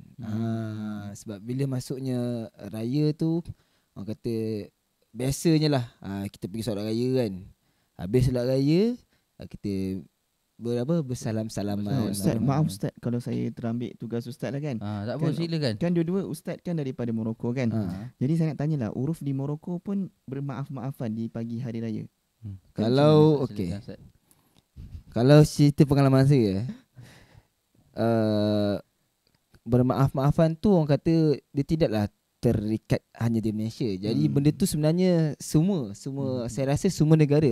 Sebab bila masuknya raya tu orang kata biasanya lah kita pergi solat raya kan. Habis solat raya kita bersalam-salaman. Ustaz, maaf Ustaz kalau saya terambil tugas Ustaz lah kan. Tak apa, silakan. Kan dua-dua Ustaz kan daripada Morocco kan. Jadi saya nak tanyalah, uruf di Morocco pun bermaaf-maafan di pagi hari raya? Kalau okey. Kalau cerita pengalaman saya bermaaf-maafan tu orang kata dia tidaklah terikat hanya di Malaysia. Jadi benda tu sebenarnya semua saya rasa semua negara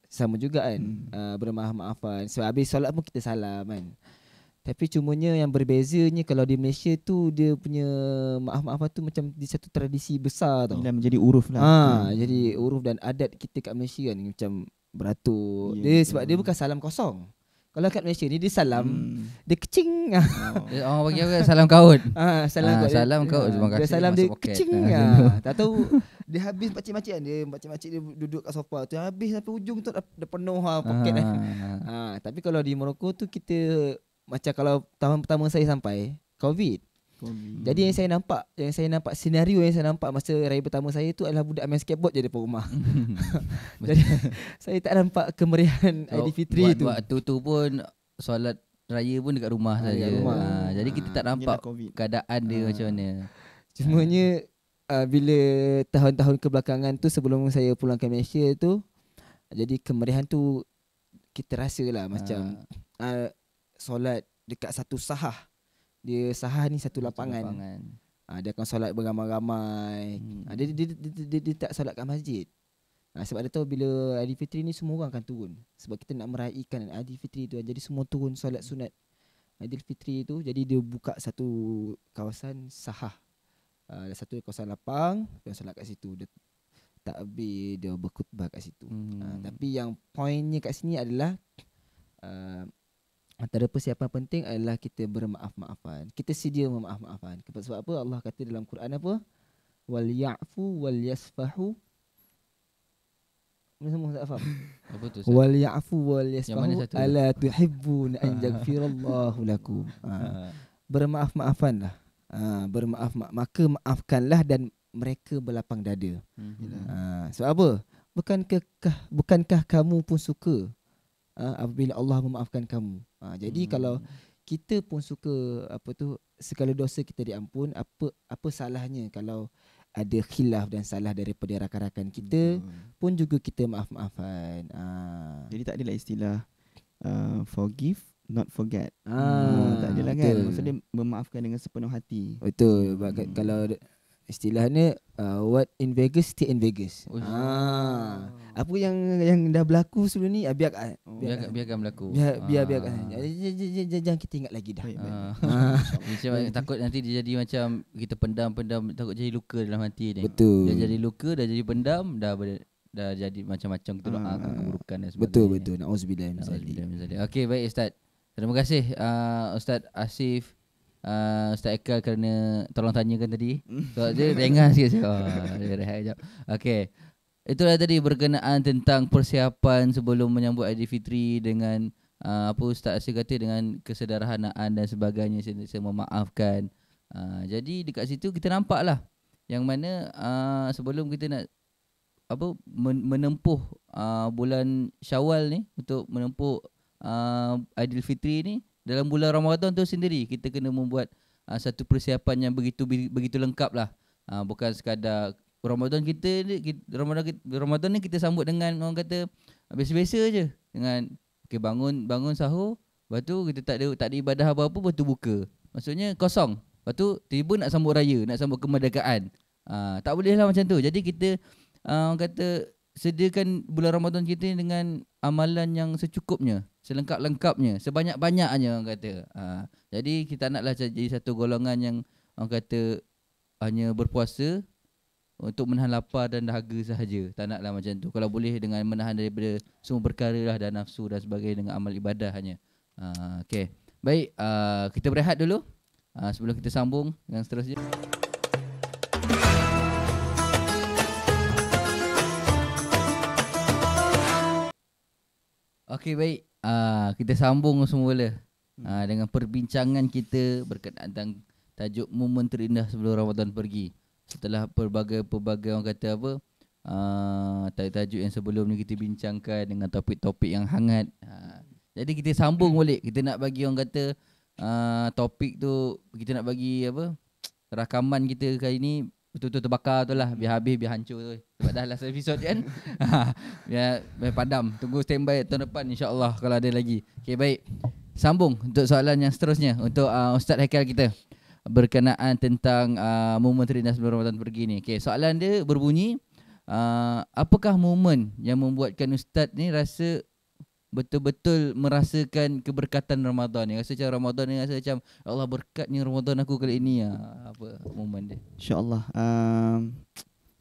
sama juga kan. Bermaaf-maafan. So habis solat pun kita salam kan. Tapi cumanya yang berbezanya kalau di Malaysia tu dia punya maaf-maafan tu macam di satu tradisi besar tau. Dah menjadi uruf lah. Jadi uruf dan adat kita kat Malaysia kan macam beratur. Dia sebab dia bukan salam kosong. Kalau kat Malaysia ni dia salam, dia kecing. Orang bagi apa salam kaut. Salam kaut. Terima kasih. Dia salam dia kecing. Tak tahu dia habis makcik-makcik kan. Makcik-makcik dia duduk kat sofa tu. Habis sampai ujung tu dah penuh poket dah. Tapi kalau di Morocco tu kita macam kalau tahun pertama saya sampai COVID. Jadi yang saya nampak senario yang saya nampak masa raya pertama saya tu adalah budak main skateboard je depan rumah. Jadi saya tak nampak kemeriahan Aidilfitri tu. Waktu tu pun solat raya pun dekat rumah saja. Jadi kita tak nampak keadaan dia macam mana. Cumanya bila tahun-tahun kebelakangan tu sebelum saya pulang ke Malaysia tu, jadi kemeriahan tu kita rasalah macam solat dekat satu sahah. Dia sahah ni satu lapangan. Dia akan solat beramai-ramai. Dia tak solat kat masjid. Sebab dia tahu bila Aidilfitri ni semua orang akan turun. Sebab kita nak meraihkan Aidilfitri tu. Jadi semua turun solat sunat Aidilfitri tu. Jadi dia buka satu kawasan sahah. Satu kawasan lapang. Dia solat kat situ. Dia takbir, dia berkhutbah kat situ. Tapi yang poinnya kat sini adalah antara persiapan penting adalah kita bermaaf-maafan. Kita sedia memaaf-maafan. Sebab apa? Allah kata dalam Quran apa? Wal ya'fu wal yasfahu. Semua tak faham. Apa tu? Wal ya'fu wal yasfahu ala tuhibbun an yaghfirallahu lakum. Bermaaf-maafanlah. Maka maafkanlah dan mereka berlapang dada. Sebab apa? Bukankah kamu pun suka apabila Allah memaafkan kamu. Jadi kalau kita pun suka segala dosa kita diampun, apa salahnya kalau ada khilaf dan salah daripada rakan-rakan kita pun juga kita maaf-maafan. Jadi tak adalah istilah forgive not forget. Tak adalah kan. Maksudnya memaafkan dengan sepenuh hati. Betul. Kalau istilahnya what in Vegas stay in Vegas. Apa yang dah berlaku sebelum ni biarkan berlaku. Biarkan. Jangan kita ingat lagi dah. Macam takut nanti dia jadi macam kita pendam takut jadi luka dalam hati dia. Betul. Dia jadi luka, dah jadi pendam, dah jadi macam-macam kita doakan keburukan dan sebagainya. Betul. Nauzubillah min zalik. Okey, baik Ustaz. Terima kasih Ustaz Asif, Ustaz Ekal kerana tolong tanyakan tadi. Sebab dia dengar sikit. Dia rehat sekejap. Okey. itulah tadi berkenaan tentang persiapan sebelum menyambut Aidilfitri dengan apa Ustaz Asyik kata dengan kesederhanaan dan sebagainya, saya memaafkan. Jadi dekat situ kita nampak lah yang mana sebelum kita nak menempuh bulan Syawal ni, untuk menempuh Aidilfitri ni, dalam bulan Ramadan tu sendiri kita kena membuat satu persiapan yang begitu lengkap lah. Bukan sekadar Ramadan Ramadan ni kita sambut dengan orang kata biasa-biasa je, dengan bangun sahur, lepas tu kita tak ada ibadah apa-apa, lepas tu buka. Maksudnya kosong. Lepas tu tiba nak sambut raya, nak sambut kemerdekaan. Tak boleh lah macam tu. Jadi kita orang kata sediakan bulan Ramadan kita dengan amalan yang secukupnya, selengkap-lengkapnya, sebanyak-banyaknya orang kata. Jadi kita naklah jadi satu golongan yang orang kata hanya berpuasa untuk menahan lapar dan dahaga sahaja. Tak naklah macam tu. Kalau boleh dengan menahan daripada semua perkara lah, dan nafsu dan sebagainya dengan amal ibadah hanya. Okay. Baik, kita berehat dulu sebelum kita sambung yang seterusnya. Okey, baik. Kita sambung semula dengan perbincangan kita berkenaan tentang tajuk momen terindah sebelum Ramadan pergi. Setelah pelbagai orang kata apa, tajuk yang sebelum ni kita bincangkan dengan topik-topik yang hangat. Jadi kita sambung balik. Kita nak bagi orang kata topik tu, kita nak bagi apa, rakaman kita kali ni betul-betul terbakar tu lah. Biar habis, biar hancur tu. Sebab dah last episode kan. biar padam. Tunggu standby tahun depan insyaAllah kalau ada lagi. Okay, baik. Sambung untuk soalan yang seterusnya untuk Ustaz Haikal kita berkenaan tentang momen terindah sebelum Ramadan pergi ni. Okay, soalan dia berbunyi, apakah momen yang membuatkan Ustaz ni rasa betul-betul merasakan keberkatan Ramadan ni? Rasa macam Ramadan ni, rasa macam Allah berkatnya Ramadan aku kali ini. Apa momen dia? InsyaAllah.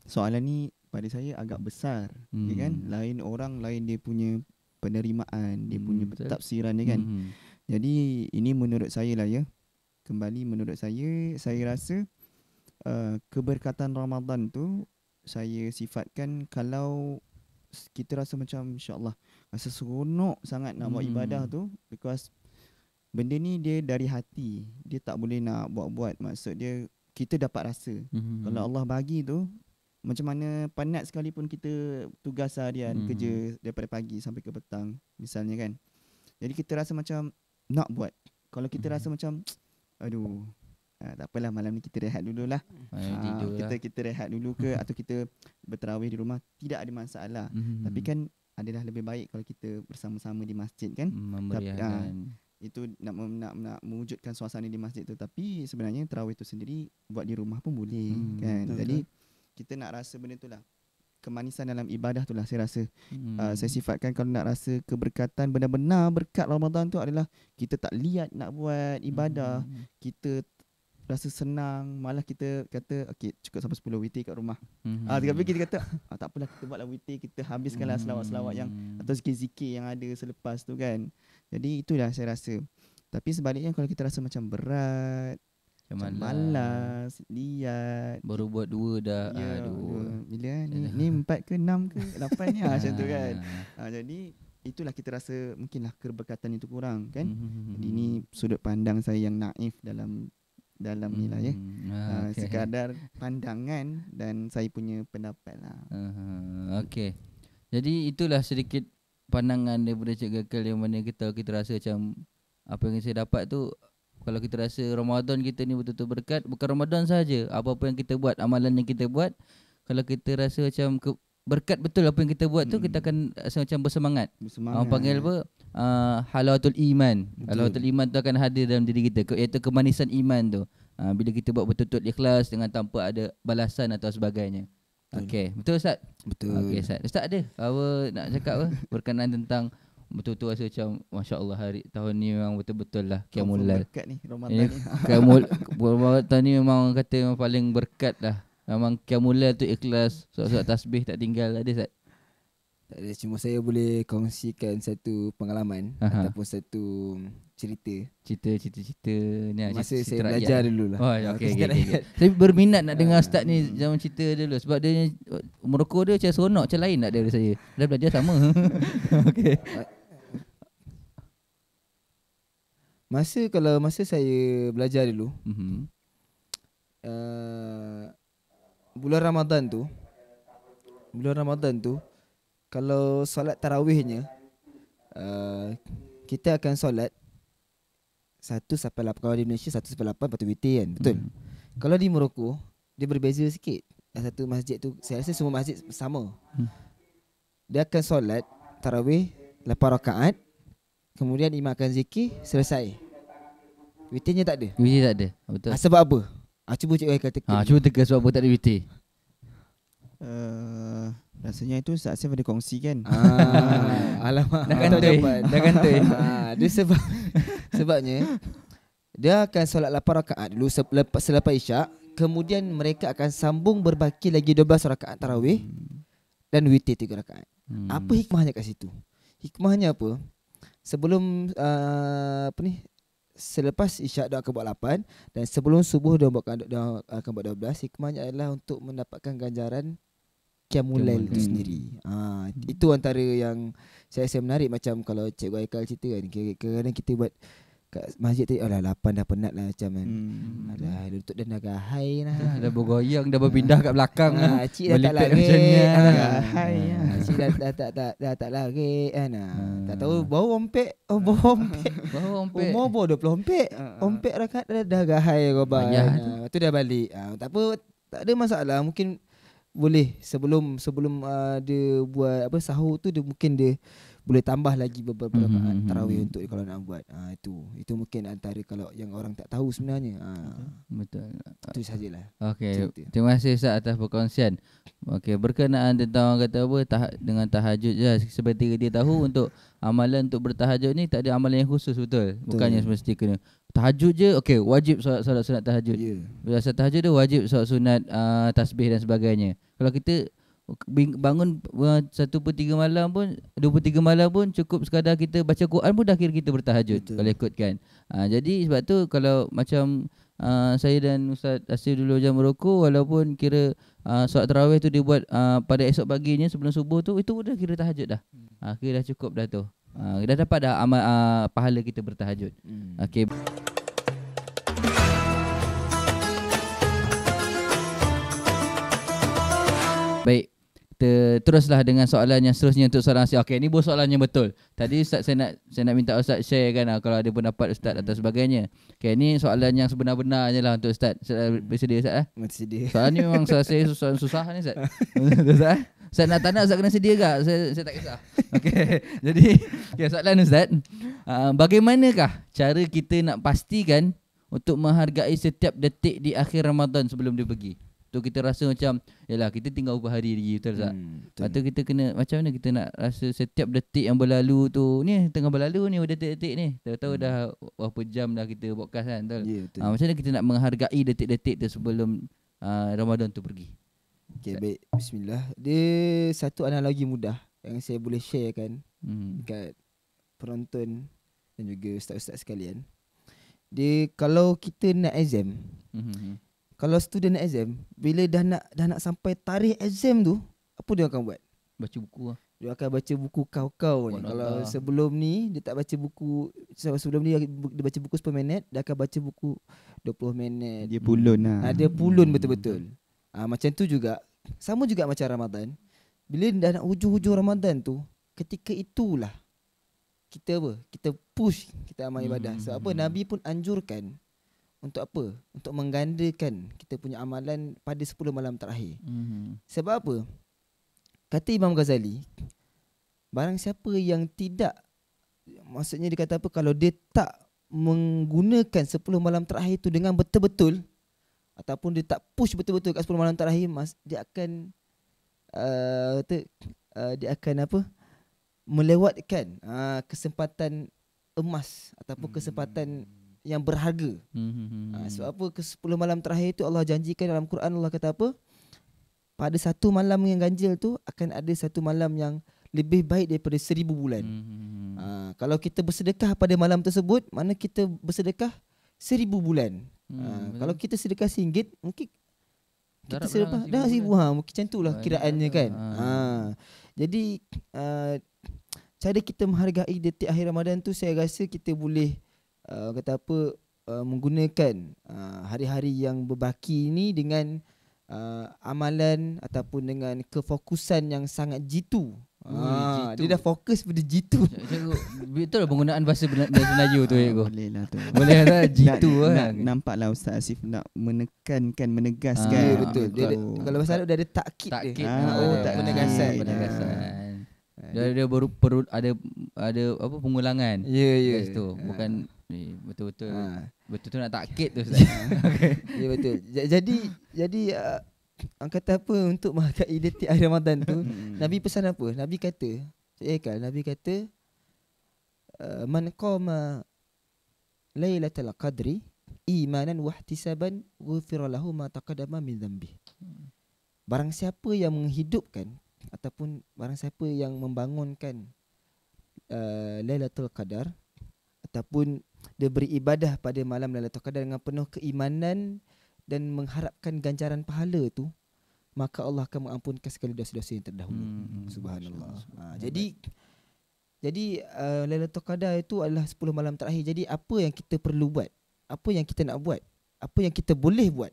Soalan ni pada saya agak besar, ya kan? Lain orang, lain dia punya penerimaan, dia punya tafsiran dia kan. Jadi ini menurut saya lah ya. Kembali menurut saya rasa keberkatan Ramadan tu saya sifatkan kalau kita rasa macam insyaAllah rasa seronok sangat nak buat ibadah tu, because benda ni dia dari hati, dia tak boleh nak buat-buat. Maksud dia kita dapat rasa. Kalau Allah bagi tu, macam mana penat sekalipun kita tugas harian kerja daripada pagi sampai ke petang misalnya kan, jadi kita rasa macam nak buat. Kalau kita rasa macam aduh, tak apalah malam ni kita rehat dululah. Kita rehat dulu ke atau kita bertarawih di rumah, tidak ada masalah. Tapi kan adalah lebih baik kalau kita bersama-sama di masjid kan. Itu nak mewujudkan suasana di masjid tu. Tapi sebenarnya tarawih tu sendiri buat di rumah pun boleh kan. Jadi kita nak rasa benda tu lah, kemanisan dalam ibadah tu lah saya rasa. Saya sifatkan kalau nak rasa keberkatan, benar-benar berkat Ramadan tu adalah kita tak lihat nak buat ibadah, kita rasa senang, malah kita kata okey cukup sampai 10 witir kat rumah. Tapi kita kata tak apalah, kita buatlah witir, kita habiskanlah selawat-selawat yang atau zikir-zikir yang ada selepas tu kan. Jadi itulah saya rasa. Tapi sebaliknya kalau kita rasa macam berat, macam malas, liat, baru buat 2 dah. Bila ni 4 ke 6 ke 8 ni macam tu kan. Jadi itulah kita rasa mungkinlah keberkatan itu kurang kan. Jadi ni sudut pandang saya yang naif dalam ni lah ya. Sekadar pandangan dan saya punya pendapat lah. Okey. Jadi itulah sedikit pandangan daripada Cik Haikal yang mana kita rasa macam apa yang saya dapat tu, kalau kita rasa Ramadan kita ni betul-betul berkat, bukan Ramadan saja, apa-apa yang kita buat, amalan yang kita buat, kalau kita rasa macam berkat betul apa yang kita buat tu, kita akan rasa macam bersemangat. Orang panggil apa? Halawatul iman. Halawatul iman tu akan hadir dalam diri kita, iaitu kemanisan iman tu. Bila kita buat betul-betul ikhlas dengan tanpa ada balasan atau sebagainya. Okey, betul Ustaz? Betul. Okey Ustaz. Ustaz ada apa nak cakap apa berkenaan tentang betul-betul rasa macam masya-Allah hari tahun ni memang betul-betul lah qiyamul lail. Berkat ni Ramadan ni. Ramadan ni memang kata memang paling berkat lah. Memang qiyamul lail tu ikhlas, solat tasbih tak tinggal. Ada Ustaz? Tak ada, cuma saya boleh kongsikan satu pengalaman ataupun satu cerita. Cerita ni Masa cerita saya rakyat. belajar dulu lah. Oh, okay. Saya berminat nak dengar Ustaz ni zaman cerita dulu sebab dia merokok dia macam seronok, macam lain tak dari saya. Dah belajar sama. Okey. Masa saya belajar dulu, bulan Ramadan tu kalau solat tarawihnya, kita akan solat 1 sampai 8. Kalau di Malaysia 1 sampai 8 lepas tu witir kan. Betul. Kalau di Morocco dia berbeza sikit. Satu masjid tu saya rasa semua masjid sama. Dia akan solat tarawih 8 rakaat. Kemudian imam akan zikir, selesai. Witirnya tak ada. Witir tak ada. Betul. Sebab apa? Cuba Cik Wahai kata. Cuba teka sebab apa tak ada witir. Rasanya itu Ustaz Asif ada kongsi kan. Alamak. Dah kantoi. Dia sebabnya dia akan solat 8 rakaat dulu selepas isyak. Kemudian mereka akan sambung berbaki lagi 12 rakaat tarawih dan witir 3 rakaat. Apa hikmahnya kat situ? Hikmahnya apa? Sebelum selepas isyak dia akan buat 8 dan sebelum subuh dia akan buat 12. Hikmahnya adalah untuk mendapatkan ganjaran Qiyamul Lail itu sendiri. Itu antara yang saya rasa menarik. Macam kalau Cikgu Haikal cerita kan, kadang-kadang kita buat kat masjid tadi, alah 8 dah penat lah macam kan. Alah lutut dah gahai lah. Dah bergoyang, dah berpindah kat belakang. Cik dah tak lari. Cik dah tak lari kan. Tak tahu bau ompek. Bau ompek. Umur bau 20 ompek. Ompek rakaat dah gahai korban. Tu dah balik. Tak apa, tak ada masalah. Mungkin boleh sebelum dia buat sahur tu, dia mungkin dia boleh tambah lagi beberapa rakaat tarawih untuk kalau nak buat. Itu mungkin antara kalau yang orang tak tahu sebenarnya. Betul. Itu sajalah. Okey. Terima kasih Ustaz atas perkongsian. Okey, berkenaan tentang orang kata dengan tahajud je. Seperti dia tahu untuk amalan untuk bertahajud ni tak ada amalan yang khusus, betul? Bukannya semesti kena tahajud je. Okey, wajib solat sunat tahajud. Bila solat tahajud dia wajib solat sunat tasbih dan sebagainya. Kalau kita bangun 1/3 malam pun 2/3 malam pun cukup sekadar kita baca Quran pun dah kira kita bertahajud. Betul. Kalau ikutkan. Jadi sebab tu kalau macam saya dan Ustaz Asif dulu jam merokok, walaupun kira solat tarawih tu dia buat pada esok paginya sebelum subuh tu, itu dah kira tahajud dah. Kira dah cukup dah tu. Dah dapat dah amal pahala kita bertahajud. Okey. Baik. Teruslah dengan soalan yang seterusnya untuk soalan Asif. Okey, ni soalannya betul. Tadi Ustaz saya nak minta Ustaz share kan kalau ada pendapat Ustaz atau sebagainya. Okey, ni soalan yang sebenar-benarnya lah untuk Ustaz. Ustaz bersedia Ustaz? Bersedia. Soalan ni memang saya soalan susah ni Ustaz. Ustaz? Ustaz nak tak nak Ustaz kena sedia ke? Saya tak kisah. Okey. Jadi, soalan Ustaz. Bagaimanakah cara kita nak pastikan untuk menghargai setiap detik di akhir Ramadan sebelum dia pergi? Tu kita rasa macam yalah kita tinggal beberapa hari lagi, betul tak? Lepas tu kita kena macam mana kita nak rasa setiap detik yang berlalu tu, ni tengah berlalu ni detik-detik ni. Tahu dah berapa jam dah kita podcast kan, betul? Yeah, betul. Macam mana kita nak menghargai detik-detik tu sebelum Ramadan tu pergi? Okey, baik. Bismillah. Dia satu analogi mudah yang saya boleh share kan dekat penonton dan juga ustaz-ustaz sekalian. Dia kalau kita nak exam, kalau student nak exam, bila dah nak sampai tarikh exam tu, apa dia akan buat? Baca buku lah. Dia akan baca buku kau-kau ni. Kalau sebelum ni dia tak baca buku, sebelum ni dia baca buku 10 minit, dia akan baca buku 20 minit. Dia pulun lah. Dia pulun betul-betul. Macam tu juga. Sama juga macam Ramadan. Bila dah nak hujung-hujung Ramadan tu, ketika itulah kita push kita amal ibadah. Sebab apa? Nabi pun anjurkan untuk apa? Untuk menggandakan kita punya amalan pada 10 malam terakhir. Sebab apa? Kata Imam Ghazali, barang siapa yang tidak, maksudnya dia kata apa, kalau dia tak menggunakan 10 malam terakhir itu dengan betul-betul, ataupun dia tak push betul-betul kat 10 malam terakhir, dia akan dia akan apa? Melewatkan kesempatan emas ataupun kesempatan yang berharga. Sebab apa? Ke 10 malam terakhir itu Allah janjikan dalam Quran, Allah kata apa? Pada satu malam yang ganjil tu akan ada satu malam yang lebih baik daripada 1000 bulan. Kalau kita bersedekah pada malam tersebut, mana kita bersedekah 1000 bulan. Kalau kita sedekah RM1, mungkin kita sedekah dah 1000. Mungkin macam itulah kiraannya kan. Jadi cara kita menghargai detik akhir Ramadan tu, saya rasa kita boleh menggunakan hari-hari yang berbaki ni dengan amalan ataupun dengan kefokusan yang sangat jitu. Dia dah fokus pada jitu. Betul lah penggunaan bahasa Melayu tu. Boleh lah tu. Boleh lah jitu lah. Nampaklah Ustaz Asif nak menekankan, menegaskan. Betul. Dia kalau bahasa Arab dia ada takkid dia. Penegasan. Dia perlu ada apa pengulangan. Ya. Tu bukan betul-betul. Betul-betul nak takkid tu Ustaz. Ya betul. Jadi orang kata apa untuk menghargai detik akhir Ramadan tu, Nabi pesan apa? Nabi kata, Nabi kata man qama lailatul qadri imanan wa ihtisaban ghufira lahu ma taqaddama min dhanbi. Barang siapa yang menghidupkan ataupun barang siapa yang membangunkan Lailatul Qadar ataupun dia beribadah pada malam Lailatul Qadar dengan penuh keimanan dan mengharapkan ganjaran pahala tu, maka Allah akan mengampunkan segala dosa-dosa yang terdahulu. Subhanallah. Jadi Lailatul Qadar itu adalah 10 malam terakhir. Jadi apa yang kita perlu buat? Apa yang kita nak buat? Apa yang kita boleh buat?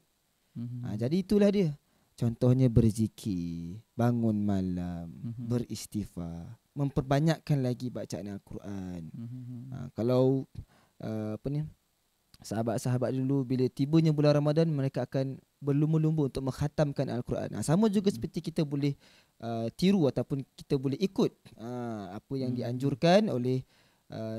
Jadi itulah dia. Contohnya berzikir, bangun malam, beristighfar, memperbanyakkan lagi bacaan Al-Quran. Kalau sahabat-sahabat dulu bila tibanya bulan Ramadan, mereka akan berlumba-lumba untuk mengkhatamkan Al-Quran. Sama juga seperti kita boleh tiru ataupun kita boleh ikut apa yang dianjurkan oleh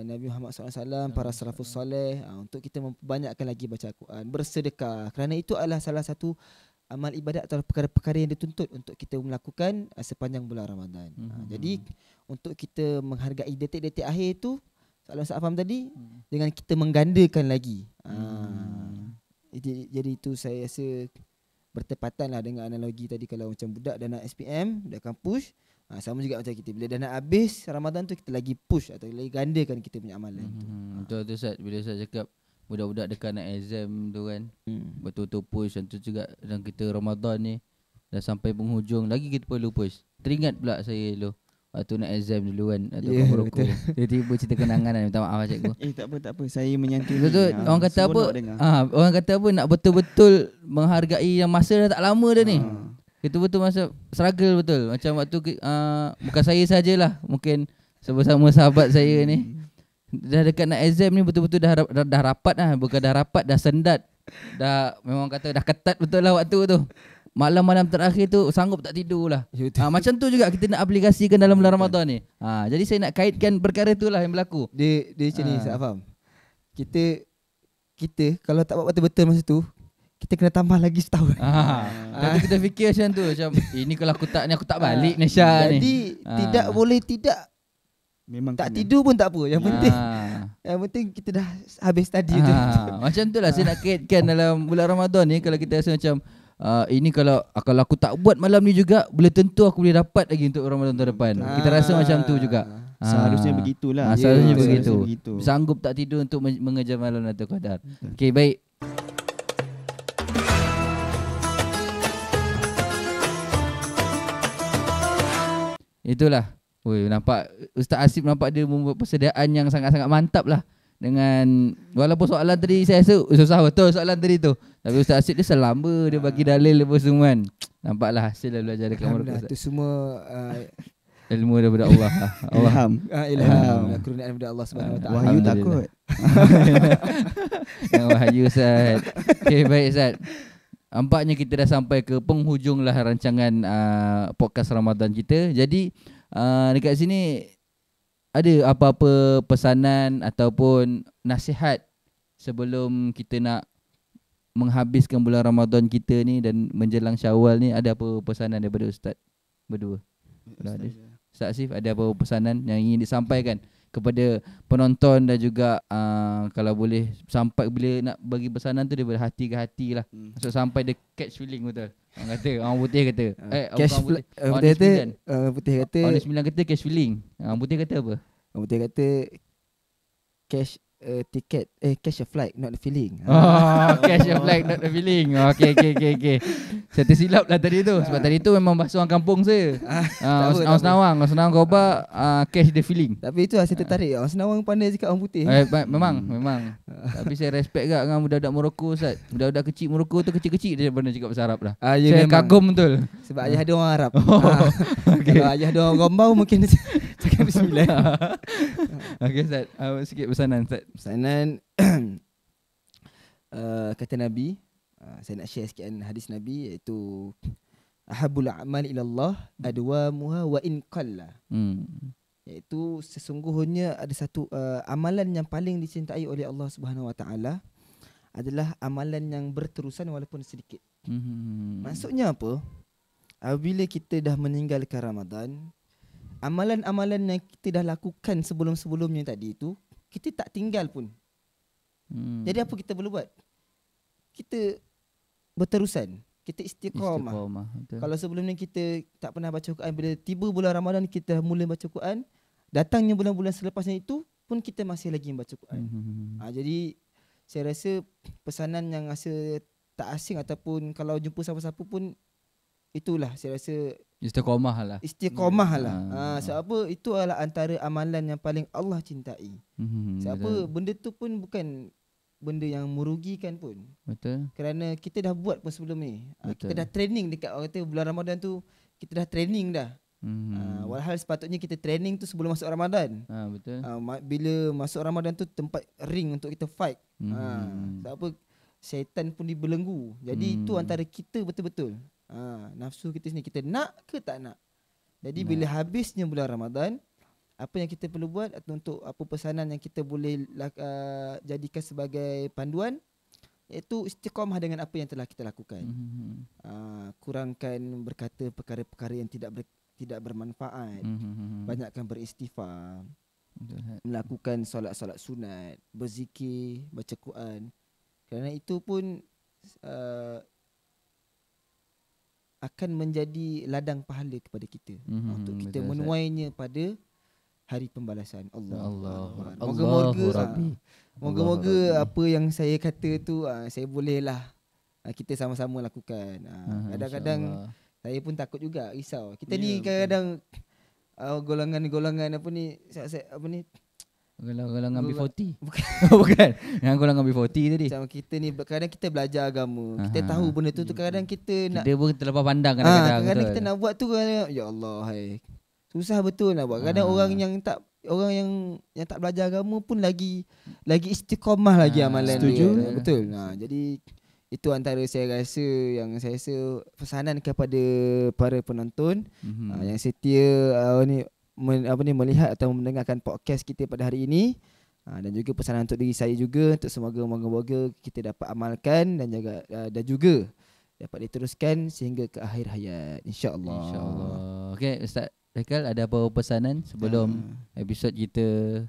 Nabi Muhammad SAW, para salafus salih, untuk kita memperbanyakkan lagi baca Al-Quran, bersedekah. Kerana itu adalah salah satu amal ibadat atau perkara-perkara yang dituntut untuk kita melakukan sepanjang bulan Ramadan. Jadi untuk kita menghargai detik-detik akhir itu, soalan Ustaz faham tadi, dengan kita menggandakan lagi. Jadi itu saya rasa bertepatan lah dengan analogi tadi. Kalau macam budak dah nak SPM, dah akan push, sama juga macam kita. Bila dah nak habis Ramadan tu, kita lagi push atau lagi gandakan kita punya amalan tu. Betul tu Ustaz. Bila saya cakap budak-budak dekat nak exam tu kan, betul-betul push. Dan tu juga dalam kita Ramadan ni dah sampai penghujung, lagi kita perlu push. Teringat pula saya dulu waktu nak exam dulu kan, atau merokok. Tiba-tiba cerita kenangan kan. Minta maaf cikgu. Tak apa. Saya menyantuni. Betul. Orang kata apa? Orang kata apa, nak betul-betul menghargai yang masa dah tak lama dah ni. Kita betul masa struggle betul. Macam waktu bukan saya sajalah, mungkin bersama sahabat saya ni dah dekat nak exam ni, betul-betul dah rapat lah. Bukan dah rapat, dah sendat. Dah memang kata dah ketat betul lah waktu tu. Malam-malam terakhir tu sanggup tak tidur lah. Macam tu juga kita nak aplikasikan dalam bulan Ramadan ni. Jadi saya nak kaitkan perkara tu lah yang berlaku. Dia macam ni, saya faham. Kita kalau tak buat betul-betul masa tu, kita kena tambah lagi setahun. Tapi kita fikir macam tu, macam ini kalau aku tak ni, aku tak balik Malaysia ni. Jadi tidak boleh tidak. Memang tak kena. Tidur pun tak apa. Yang penting kita dah habis tadi tu. Macam tu lah saya nak kaitkan dalam bulan Ramadan ni. Kalau kita rasa macam ini kalau aku tak buat malam ni juga, boleh tentu aku boleh dapat lagi untuk Ramadan tahun depan. Kita rasa macam tu juga. Seharusnya begitulah. Seharusnya begitu. Sanggup tak tidur untuk mengejar malam Lailatul Qadar. Okey, baik. Itulah. Nampak Ustaz Asif nampak dia membuat persediaan yang sangat-sangat mantap lah. Dengan walaupun soalan tadi saya rasa susah betul soalan tadi tu, tapi Ustaz Asif dia selamba, dia bagi dalil apa semua kan. Nampaklah hasil dah belajar dekat Mereka. Itu semua ilmu daripada Allah. Ilham. Kurniaan daripada Allah Subhanahu Wa Taala. Wahyu takut. Yang wahyu Ustaz. Okey, baik Ustaz. Nampaknya kita dah sampai ke penghujung lah rancangan podcast Ramadan kita. Jadi dekat sini ada apa-apa pesanan ataupun nasihat sebelum kita nak menghabiskan bulan Ramadan kita ni dan menjelang Syawal ni? Ada apa pesanan daripada Ustaz berdua? Ustaz Asif, ada apa pesanan yang ingin disampaikan kepada penonton dan juga kalau boleh sampai bila nak bagi pesanan tu daripada hati ke hati lah. Maksud sampai dia catch feeling betul. Orang kata, orang putih kata. Cash orang putih kata Orang 9 kata cash feeling. Orang putih kata apa? orang putih kata cash ticket cash a flight not the feeling. Cash a flight not the feeling. Okay. Saya tersilap lah tadi tu. Sebab tadi tu memang bahasa orang kampung saya. Orang Senawang Kobak cash the feeling. Tapi itu saya tertarik. Orang Senawang pandai cakap orang putih. Memang. Tapi saya respect kat dengan budak-budak Morocco Ustaz. Budak-budak kecil Morocco tu kecil-kecil dia pandai cakap bahasa Arab dah. Ya, saya memang. kagum betul. Sebab ayah dia orang Arab. Kalau ayah dia orang Gombau mungkin dia cakap bismillah. Okay Ustaz, sikit pesanan Ustaz. Pesanan kata Nabi, saya nak share sikit hadis Nabi, iaitu ahabul a'mal ila Allah adwamuha wa in qalla. Iaitu sesungguhnya ada satu amalan yang paling dicintai oleh Allah Subhanahu Wa Taala adalah amalan yang berterusan walaupun sedikit. Maksudnya apa? Apabila kita dah meninggalkan Ramadan, amalan-amalan yang kita dah lakukan sebelum-sebelumnya tadi itu kita tak tinggal pun. Jadi apa kita perlu buat? Kita berterusan, kita istiqamah. Kalau sebelum ni kita tak pernah baca Quran, bila tiba bulan Ramadan kita mula baca Quran, datangnya bulan-bulan selepasnya itu pun kita masih lagi membaca Quran. Jadi saya rasa pesanan yang rasa tak asing ataupun kalau jumpa siapa-siapa pun, itulah saya rasa Istiqamah lah. Sebab apa? Itu adalah antara amalan yang paling Allah cintai. Sebab apa? Benda tu pun bukan benda yang merugikan pun. Betul. Kerana kita dah buat pun sebelum ni. Kita dah training dekat orang kata bulan Ramadan tu, kita dah training dah. Walhal sepatutnya kita training tu sebelum masuk Ramadan. Betul. Bila masuk Ramadan tu tempat ring untuk kita fight. Sebab apa? Syaitan pun dibelenggu. Jadi itu antara kita betul-betul. Nafsu kita sini, kita nak ke tak nak. Jadi bila habisnya bulan Ramadan, apa yang kita perlu buat untuk apa pesanan yang kita boleh jadikan sebagai panduan, iaitu istiqamah dengan apa yang telah kita lakukan. Kurangkan berkata perkara-perkara yang tidak bermanfaat. Banyakkan beristighfar, melakukan solat-solat sunat, berzikir, baca Quran. Kerana itu pun akan menjadi ladang pahala kepada kita untuk kita menuainya pada hari pembalasan. Moga-moga apa yang saya kata tu saya bolehlah kita sama-sama lakukan. Kadang-kadang saya pun takut juga, risau. Kita ni kadang-kadang golongan-golongan apa ni, golongan B40. Bukan. Yang golongan B40 tadi. Macam kita ni kadang kita belajar agama. Kita tahu benda tu kadang kita nak, kita pun terlepas pandang kadang-kadang. Kadang kita nak buat tu ya Allah, susah betul nak buat. Kadang orang yang tak belajar agama pun lagi istiqamah lagi amalan dia. Betul. Jadi itu antara saya rasa pesanan kepada para penonton yang setia melihat atau mendengarkan podcast kita pada hari ini, dan juga pesanan untuk diri saya juga, untuk moga-moga kita dapat amalkan dan juga dapat diteruskan sehingga ke akhir hayat, insya-Allah. Okey, Ustaz Haikal, ada apa pesanan sebelum episod kita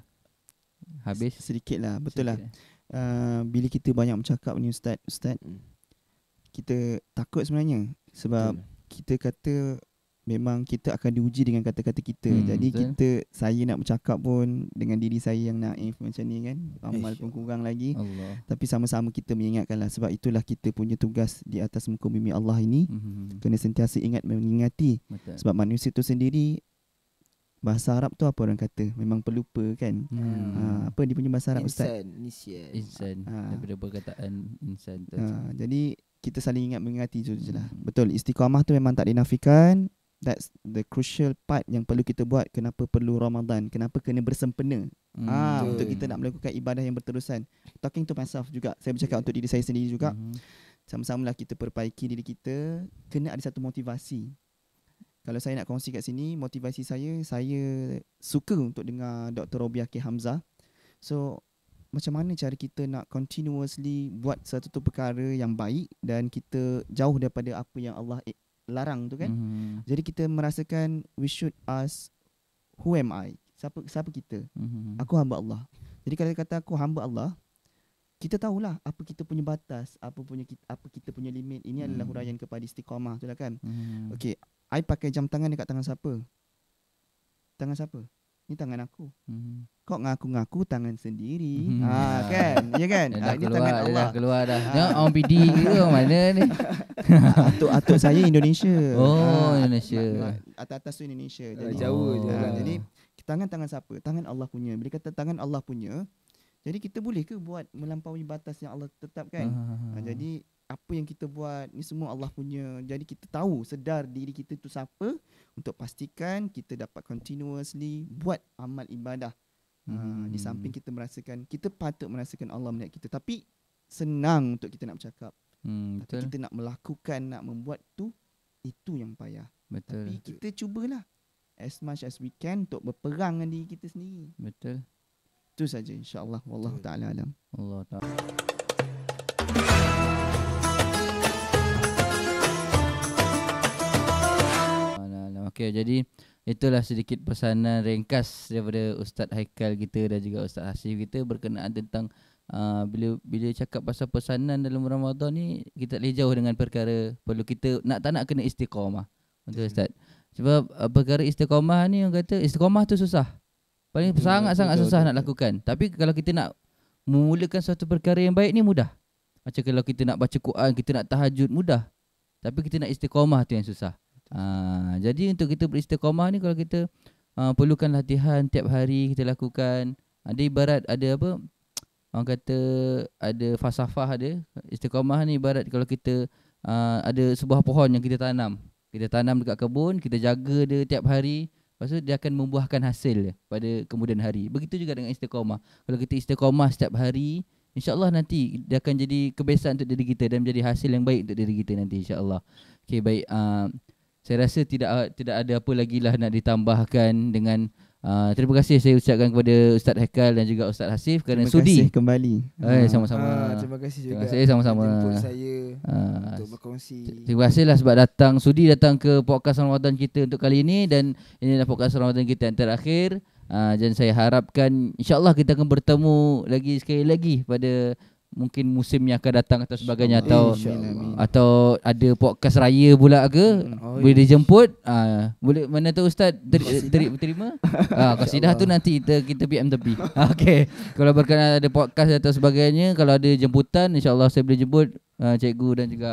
habis? Sedikitlah, betul lah. Bila kita banyak bercakap ni Ustaz, kita takut sebenarnya sebab kita kata memang kita akan diuji dengan kata-kata kita. Jadi saya nak bercakap pun dengan diri saya yang naif macam ni kan, amal pun kurang lagi. Tapi sama-sama kita mengingatkanlah, sebab itulah kita punya tugas di atas muka bumi Allah ini. Kena sentiasa mengingati. Sebab manusia tu sendiri, bahasa Arab tu apa orang kata, memang pelupa kan. Apa dia punya bahasa Arab Ustaz? Insan. Daripada perkataan insan tu. Jadi kita saling mengingati tu je lah. Betul, istiqamah tu memang tak dinafikan. That's the crucial part yang perlu kita buat. Kenapa perlu Ramadan, kenapa kena bersempena untuk kita nak melakukan ibadah yang berterusan. Talking to myself juga, saya bercakap untuk diri saya sendiri juga. Sama-samalah kita perbaiki diri kita. Kena ada satu motivasi. Kalau saya nak kongsi kat sini, motivasi saya suka untuk dengar Dr. Robiah K. Hamzah. So macam mana cara kita nak continuously buat satu perkara yang baik dan kita jauh daripada apa yang Allah larang tu kan. Jadi kita merasakan we should ask, who am I? siapa kita? Aku hamba Allah. Jadi kalau kata aku hamba Allah, kita tahulah apa kita punya batas, apa kita punya limit. Ini adalah huraian kepada istiqamah tu lah kan. Okey, I pakai jam tangan dekat tangan siapa? Tangan siapa? Ni tangan aku. Kau ngaku-ngaku tangan sendiri. Kan? Ya kan? Ini tangan Allah. Dah keluar dah. Jangan orang PD ke mana ni? Atuk saya Indonesia. Indonesia. Atas tu Indonesia. Jadi Jawa je lah. Jadi tangan siapa? Tangan Allah punya. Bila kata tangan Allah punya, jadi kita boleh ke buat melampaui batas yang Allah tetapkan? Jadi apa yang kita buat ni semua Allah punya. Jadi kita tahu, sedar diri kita tu siapa, untuk pastikan kita dapat continuously buat amal ibadah. Di samping kita patut merasakan Allah melihat kita. Tapi senang untuk kita nak bercakap. Tapi Betul. kita nak melakukan, nak membuat tu, itu yang payah. Betul. Tapi kita cubalah as much as we can untuk berperang dengan diri kita sendiri. Betul. Itu saja insya-Allah. Wallahu taala alam. Allah Taala. Okey, jadi itulah sedikit pesanan ringkas daripada Ustaz Haikal kita dan juga Ustaz Hasif kita berkenaan tentang bila cakap pasal pesanan dalam Ramadan ni, kita tak boleh jauh dengan perkara perlu kita tak nak kena istiqamah. Betul Ustaz. Sebab perkara istiqamah ni, orang kata istiqamah tu susah. Paling sangat-sangat susah nak lakukan. Tapi kalau kita nak memulakan suatu perkara yang baik ni mudah. Macam kalau kita nak baca Quran, kita nak tahajud, mudah. Tapi kita nak istiqamah tu yang susah. Jadi untuk kita beristiqamah ni, kalau kita perlukan latihan tiap hari kita lakukan. Ada ibarat ada apa, orang kata ada falsafah ada. Istiqamah ni ibarat kalau kita ada sebuah pohon yang kita tanam. Kita tanam dekat kebun, kita jaga dia tiap hari. Lepas tu dia akan membuahkan hasil pada kemudian hari. Begitu juga dengan istiqamah. Kalau kita istiqamah setiap hari, InsyaAllah nanti dia akan jadi kebiasaan untuk diri kita dan menjadi hasil yang baik untuk diri kita nanti insyaAllah. Okay, baik. Saya rasa tidak ada apa lagi lah nak ditambahkan dengan terima kasih saya ucapkan kepada Ustaz Haikal dan juga Ustaz Hasif kerana sudi. Terima kasih kembali. Sama-sama. Terima kasih juga. Terima kasih sama-sama. Jemput saya untuk berkongsi. Terima kasihlah sebab sudi datang ke podcast Ramadan kita untuk kali ini, dan inilah podcast Ramadan kita yang terakhir. Dan saya harapkan insyaAllah kita akan bertemu lagi sekali lagi pada mungkin musim yang akan datang atau sebagainya, atau ada podcast raya pula ke, boleh dijemput. Boleh, mana tu Ustaz terima? Qasidah tu nanti kita PM tepi. Okey, kalau berkenaan ada podcast atau sebagainya, kalau ada jemputan insyaAllah saya boleh jemput cikgu dan juga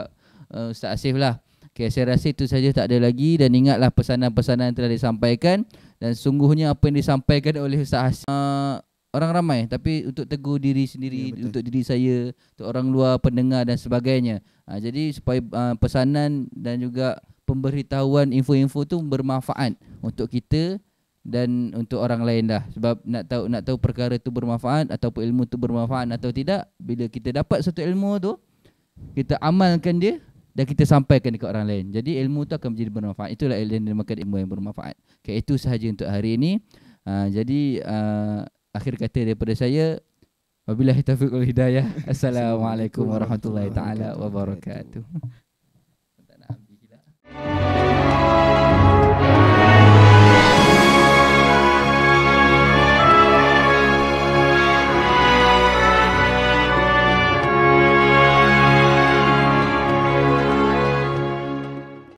Ustaz Asif lah. Okay, saya rasa itu saja, tak ada lagi. Dan ingatlah pesanan-pesanan yang telah disampaikan, dan sungguhnya apa yang disampaikan oleh Ustaz Asif orang ramai, tapi untuk teguh diri sendiri, untuk diri saya, untuk orang luar, pendengar dan sebagainya. Jadi supaya pesanan dan juga pemberitahuan info-info tu bermanfaat untuk kita dan untuk orang lain dah. Sebab nak tahu perkara tu bermanfaat ataupun ilmu tu bermanfaat atau tidak, bila kita dapat satu ilmu tu, kita amalkan dia dan kita sampaikan dekat orang lain. Jadi ilmu tu akan menjadi bermanfaat. Itulah yang dinamakan ilmu yang bermanfaat. Okay, itu sahaja untuk hari ini. Jadi akhir kata daripada saya, wabillahi taufiq wal hidayah. Assalamualaikum warahmatullahi taala wabarakatuh.